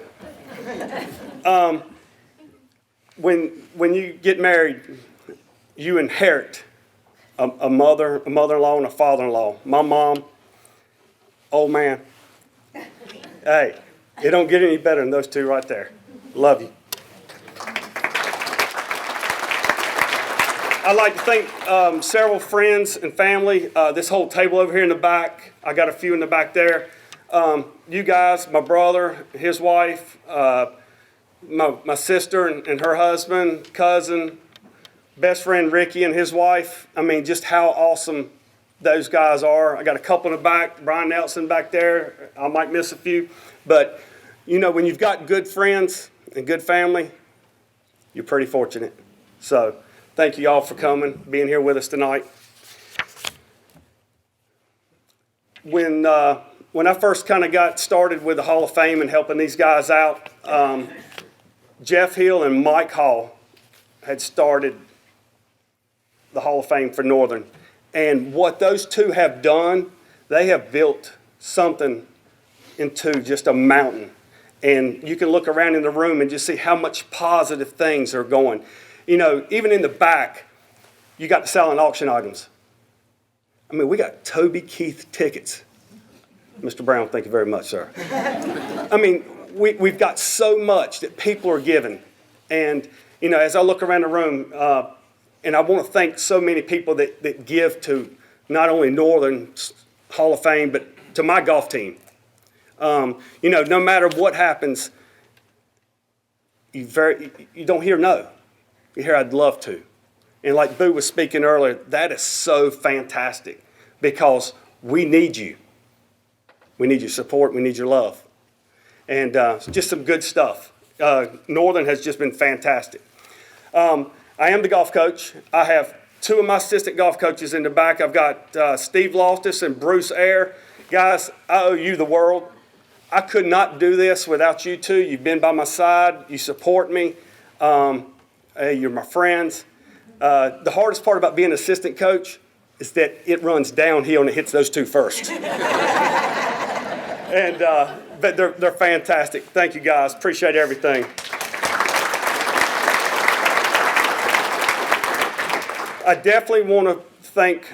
When you get married, you inherit a mother-in-law, and a father-in-law. My mom, old man. Hey, it don't get any better than those two right there. Love you. I'd like to thank several friends and family. This whole table over here in the back, I got a few in the back there. You guys, my brother, his wife, my sister and her husband, cousin, best friend Ricky and his wife. I mean, just how awesome those guys are. I got a couple in the back, Brian Nelson back there. I might miss a few. But, when you've got good friends and good family, you're pretty fortunate. So thank you all for coming, being here with us tonight. When I first kind of got started with the Hall of Fame and helping these guys out, Jeff Hill and Mike Hall had started the Hall of Fame for Northern. And what those two have done, they have built something into just a mountain. And you can look around in the room and just see how much positive things are going. Even in the back, you got the silent auction items. I mean, we got Toby Keith tickets. Mr. Brown, thank you very much, sir. I mean, we've got so much that people are giving. And, as I look around the room, and I want to thank so many people that give to not only Northern Hall of Fame, but to my golf team. No matter what happens, you don't hear no. You hear I'd love to. And like Boo was speaking earlier, that is so fantastic because we need you. We need your support. We need your love. And just some good stuff. Northern has just been fantastic. I am the golf coach. I have two of my assistant golf coaches in the back. I've got Steve Loftus and Bruce Ayer. Guys, I owe you the world. I could not do this without you two. You've been by my side. You support me. You're my friends. The hardest part about being an assistant coach is that it runs downhill and it hits those two first. But they're fantastic. Thank you, guys. Appreciate everything. I definitely want to thank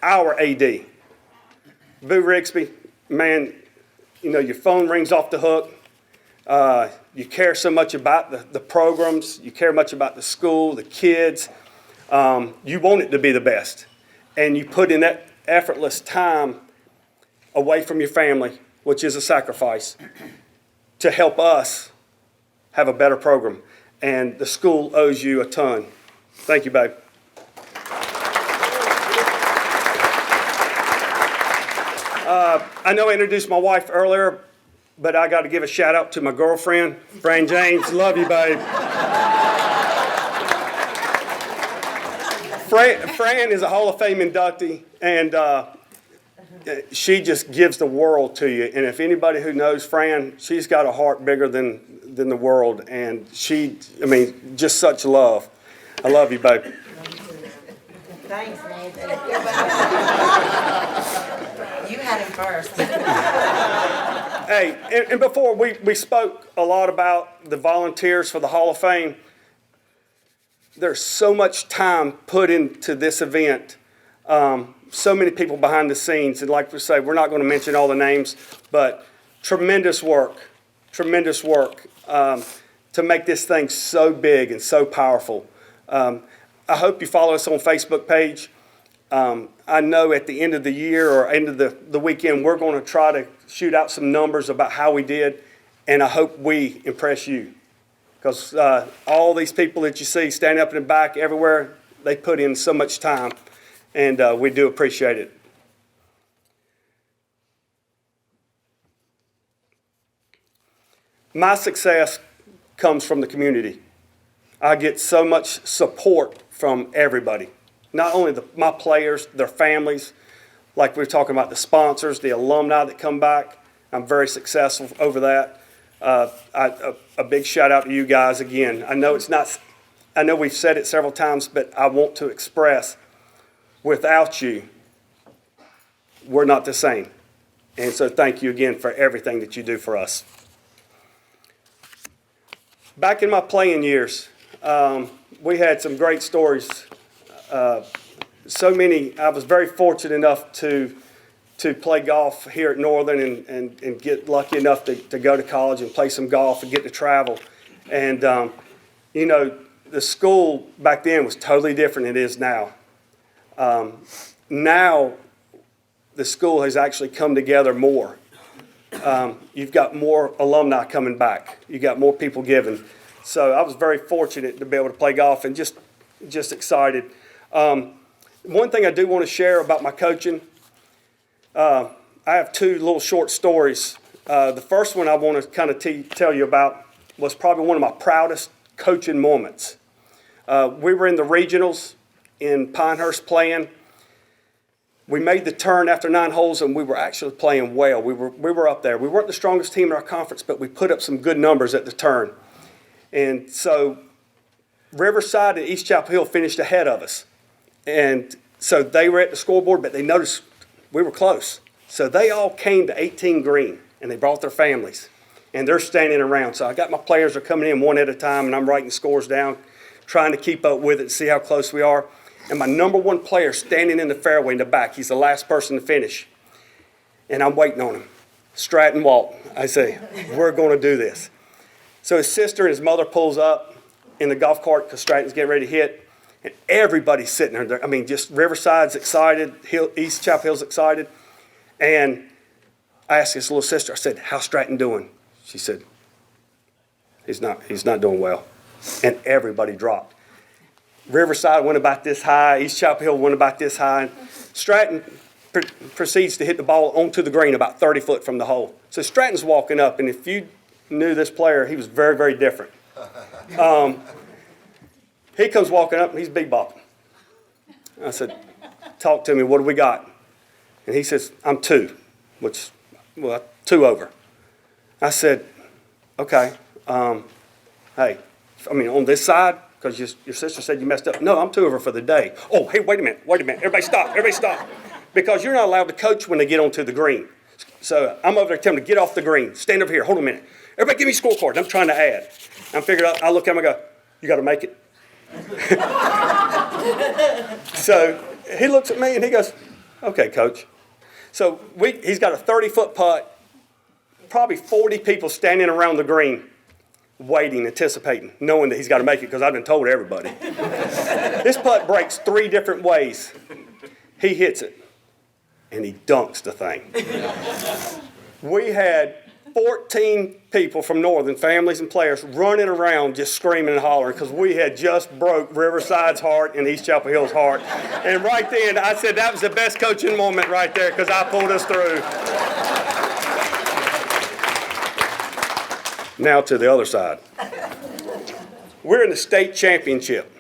our AD, Boo Rigsbee. Man, you know, your phone rings off the hook. You care so much about the programs. You care much about the school, the kids. You want it to be the best. And you put in that effortless time away from your family, which is a sacrifice, to help us have a better program. And the school owes you a ton. Thank you, babe. I know I introduced my wife earlier, but I got to give a shout out to my girlfriend, Fran James. Love you, babe. Fran is a Hall of Fame inductee, and she just gives the world to you. And if anybody who knows Fran, she's got a heart bigger than the world, and just such love. I love you, babe. Thanks, Nathan. You had him first. Hey, and before we spoke a lot about the volunteers for the Hall of Fame. There's so much time put into this event. So many people behind the scenes. And like we say, we're not going to mention all the names, but tremendous work to make this thing so big and so powerful. I hope you follow us on Facebook page. I know at the end of the year or end of the weekend, we're going to try to shoot out some numbers about how we did, and I hope we impress you. Because all these people that you see standing up in the back everywhere, they put in so much time, and we do appreciate it. My success comes from the community. I get so much support from everybody. Not only my players, their families, like we were talking about the sponsors, the alumni that come back. I'm very successful over that. A big shout out to you guys again. I know we've said it several times, but I want to express, without you, we're not the same. And so thank you again for everything that you do for us. Back in my playing years, we had some great stories. So many. I was very fortunate enough to play golf here at Northern and get lucky enough to go to college and play some golf and get to travel. And, the school back then was totally different than it is now. Now the school has actually come together more. You've got more alumni coming back. You've got more people giving. So I was very fortunate to be able to play golf and just excited. One thing I do want to share about my coaching, I have two little short stories. The first one I want to kind of tell you about was probably one of my proudest coaching moments. We were in the regionals in Pinehurst playing. We made the turn after 9 holes, and we were actually playing well. We were up there. We weren't the strongest team in our conference, but we put up some good numbers at the turn. And so Riverside and East Chapel Hill finished ahead of us. And so they were at the scoreboard, but they noticed we were close. So they all came to 18 green, and they brought their families. And they're standing around. So I got my players are coming in one at a time, and I'm writing scores down, trying to keep up with it, see how close we are. And my number one player standing in the fairway in the back, he's the last person to finish. And I'm waiting on him. Stratton Walt. I say, we're going to do this. So his sister and his mother pulls up in the golf cart because Stratton's getting ready to hit. And everybody's sitting there. I mean, just Riverside's excited. East Chapel Hill's excited. And I asked his little sister, I said, how's Stratton doing? She said, he's not doing well. And everybody dropped. Riverside went about this high. East Chapel Hill went about this high. Stratton proceeds to hit the ball onto the green about 30 foot from the hole. So Stratton's walking up, and if you knew this player, he was very, very different. He comes walking up, and he's big bopping. I said, talk to me, what do we got? And he says, I'm 2, 2 over. I said, okay, hey, on this side, because your sister said you messed up. No, I'm two of her for the day. Oh, hey, wait a minute. Everybody stop. Because you're not allowed to coach when they get onto the green. So I'm over there telling them to get off the green. Stand over here. Hold on a minute. Everybody give me a scorecard. I'm trying to add. I'm figuring out, I look at him and go, you got to make it. So he looks at me and he goes, okay, coach. So he's got a 30-foot putt, probably 40 people standing around the green, waiting, anticipating, knowing that he's got to make it because I've been told everybody. This putt breaks 3 different ways. He hits it, and he dunks the thing. We had 14 people from Northern, families and players, running around just screaming and hollering because we had just broke Riverside's heart and East Chapel Hill's heart. And right then, I said that was the best coaching moment right there because I pulled us through. Now to the other side. We're in the state championship.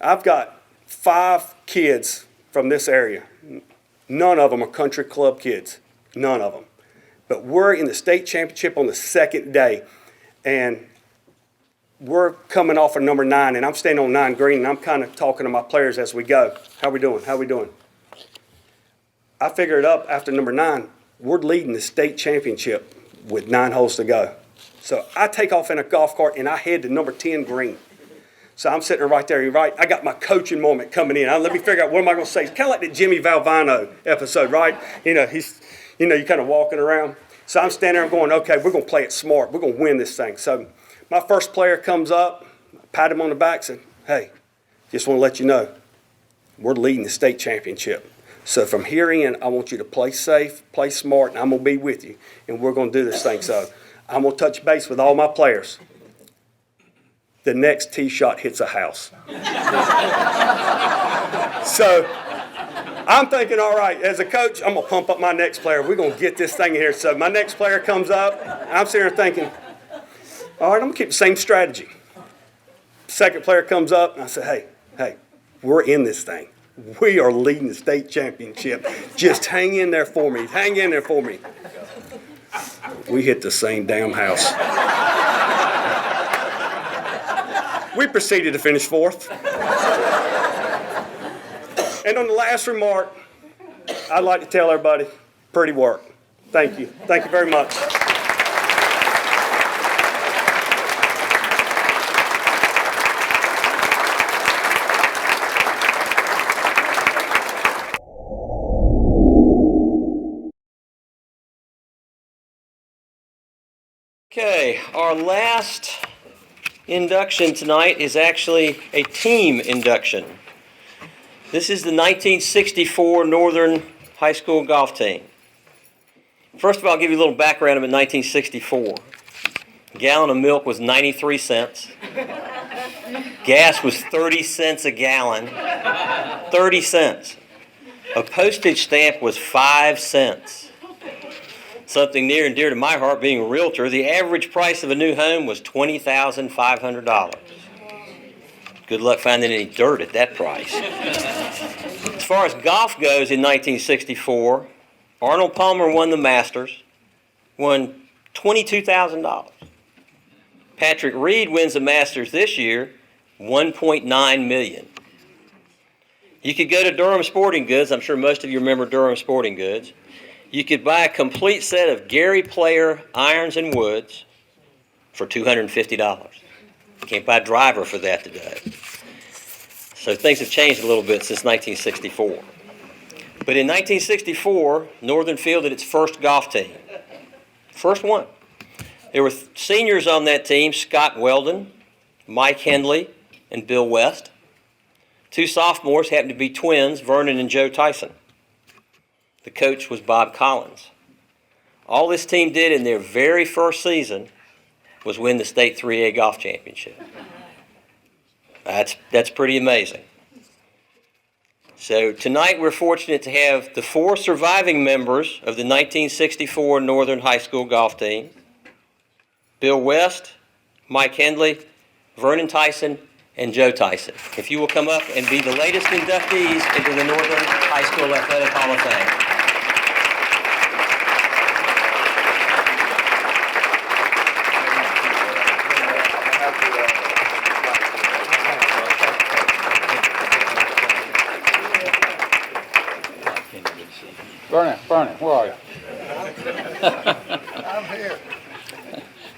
I've got 5 kids from this area. None of them are country club kids. None of them. But we're in the state championship on the second day, and we're coming off of number 9, and I'm standing on 9 green, and I'm kind of talking to my players as we go. How we doing? I figured up after number 9, we're leading the state championship with 9 holes to go. So I take off in a golf cart, and I head to number 10 green. So I'm sitting right there. You're right. I got my coaching moment coming in. Let me figure out what am I going to say. It's kind of like the Jimmy Valvano episode, right? You're kind of walking around. So I'm standing there and going, okay, we're going to play it smart. We're going to win this thing. So my first player comes up, pat him on the back, said, hey, just want to let you know, we're leading the state championship. So from here in, I want you to play safe, play smart, and I'm going to be with you. And we're going to do this thing. So I'm going to touch base with all my players. The next tee shot hits a house. So I'm thinking, all right, as a coach, I'm going to pump up my next player. We're going to get this thing in here. So my next player comes up. I'm sitting there thinking, all right, I'm going to keep the same strategy. Second player comes up, and I say, hey, we're in this thing. We are leading the state championship. Just hang in there for me. We hit the same damn house. We proceeded to finish 4th. And on the last remark, I'd like to tell everybody, pretty work. Thank you. Thank you very much. Okay, our last induction tonight is actually a team induction. This is the 1964 Northern High School golf team. First of all, I'll give you a little background of 1964. A gallon of milk was 93 cents. Gas was 30 cents a gallon. 30 cents. A postage stamp was 5 cents. Something near and dear to my heart, being a realtor, the average price of a new home was $20,500. Good luck finding any dirt at that price. As far as golf goes in 1964, Arnold Palmer won the Masters, won $22,000. Patrick Reed wins the Masters this year, $1.9 million. You could go to Durham Sporting Goods. I'm sure most of you remember Durham Sporting Goods. You could buy a complete set of Gary Player irons and woods for $250. You can't buy a driver for that today. So things have changed a little bit since 1964. But in 1964, Northern fielded its first golf team. First one. There were seniors on that team, Scott Weldon, Mike Hendley, and Bill West. 2 sophomores happened to be twins, Vernon and Joe Tyson. The coach was Bob Collins. All this team did in their very first season was win the state 3A golf championship. That's pretty amazing. So tonight we're fortunate to have the 4 surviving members of the 1964 Northern High School golf team: Bill West, Mike Hendley, Vernon Tyson, and Joe Tyson. If you will come up and be the latest inductees into the Northern High School Athletic Hall of Fame. Bernie, where are you?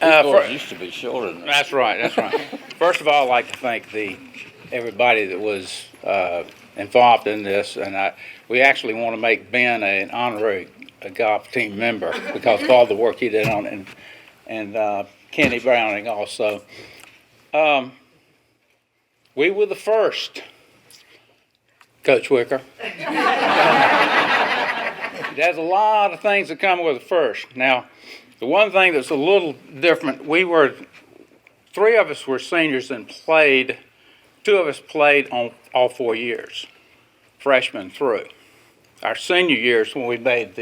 It used to be shorter than that. That's right, that's right. First of all, I'd like to thank everybody that was involved in this, and we actually want to make Ben an honorary golf team member because of all the work he did on it, and Kenny Browning also. We were the first, Coach Wicker. There's a lot of things that come with the first. Now, the one thing that's a little different, three of us were seniors and played, two of us played on all 4 years, freshman through. Our senior years when we got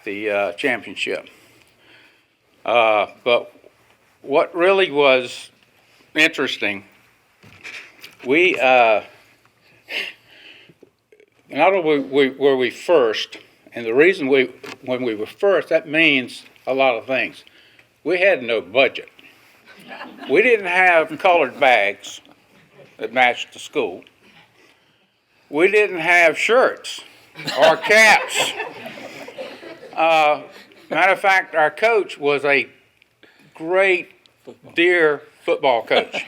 the championship. But what really was interesting, not only were we first, and the reason when we were first, that means a lot of things. We had no budget. We didn't have colored bags that matched the school. We didn't have shirts or caps. Matter of fact, our coach was a great, dear football coach.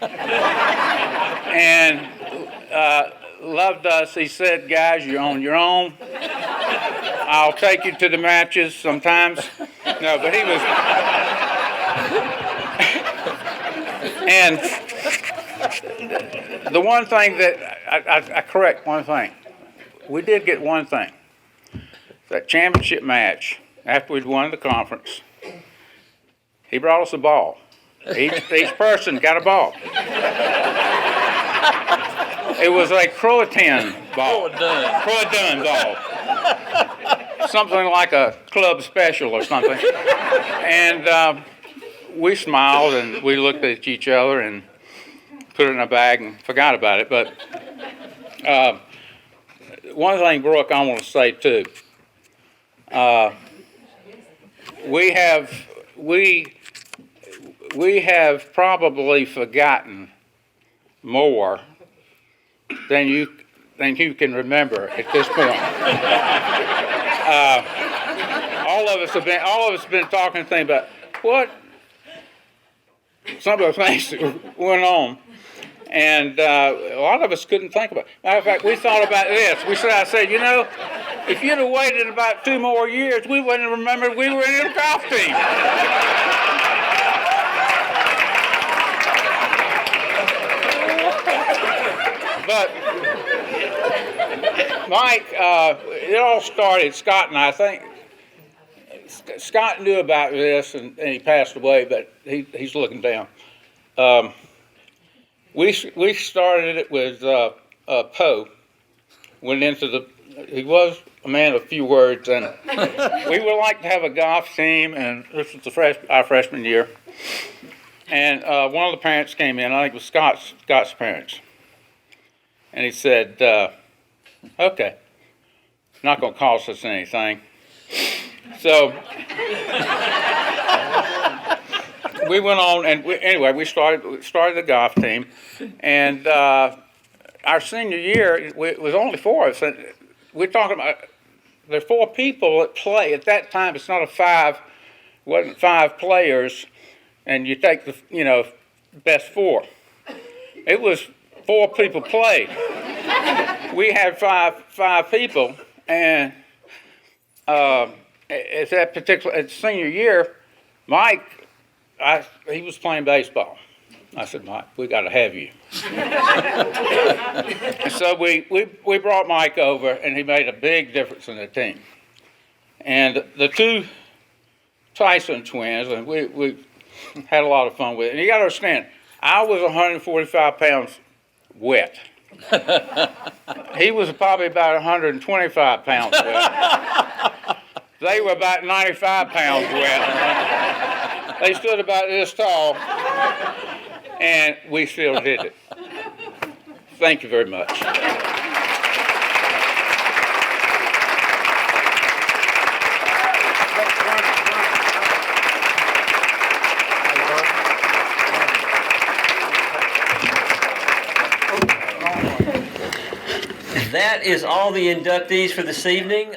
And loved us. He said, guys, you're on your own. I'll take you to the matches sometimes. No, but he was. And the one thing that, I correct one thing. We did get one thing. That championship match, after we'd won the conference, he brought us a ball. Each person got a ball. It was a Croatan ball. Croatan ball. Something like a club special or something. And we smiled and we looked at each other and put it in a bag and forgot about it. But one thing, Brooke, I want to say too. We have probably forgotten more than you can remember at this point. All of us have been talking and thinking about what some of the things that went on, and a lot of us couldn't think about it. Matter of fact, we thought about this. I said, you know, if you'd have waited about 2 more years, we wouldn't have remembered we were in a golf team. But Mike, it all started, Scott and I think, Scott knew about this and he passed away, but he's looking down. We started it with Poe, went into he was a man of few words, and we would like to have a golf team, and this was our freshman year. And one of the parents came in, I think it was Scott's parents. And he said, okay, not going to cost us anything. So we went on, and we started the golf team. And our senior year, it was only 4 of us. And we're talking about, there are 4 people that play. At that time, it's not it wasn't 5 players, and you take the, best 4. It was 4 people played. We had five people, and at senior year, Mike, he was playing baseball. I said, Mike, we got to have you. And so we brought Mike over, and he made a big difference in the team. And the 2 Tyson twins, and we had a lot of fun with it. And you got to understand, I was 145 pounds wet. He was probably about 125 pounds wet. They were about 95 pounds wet. They stood about this tall, and we still did it. Thank you very much. That is all the inductees for this evening.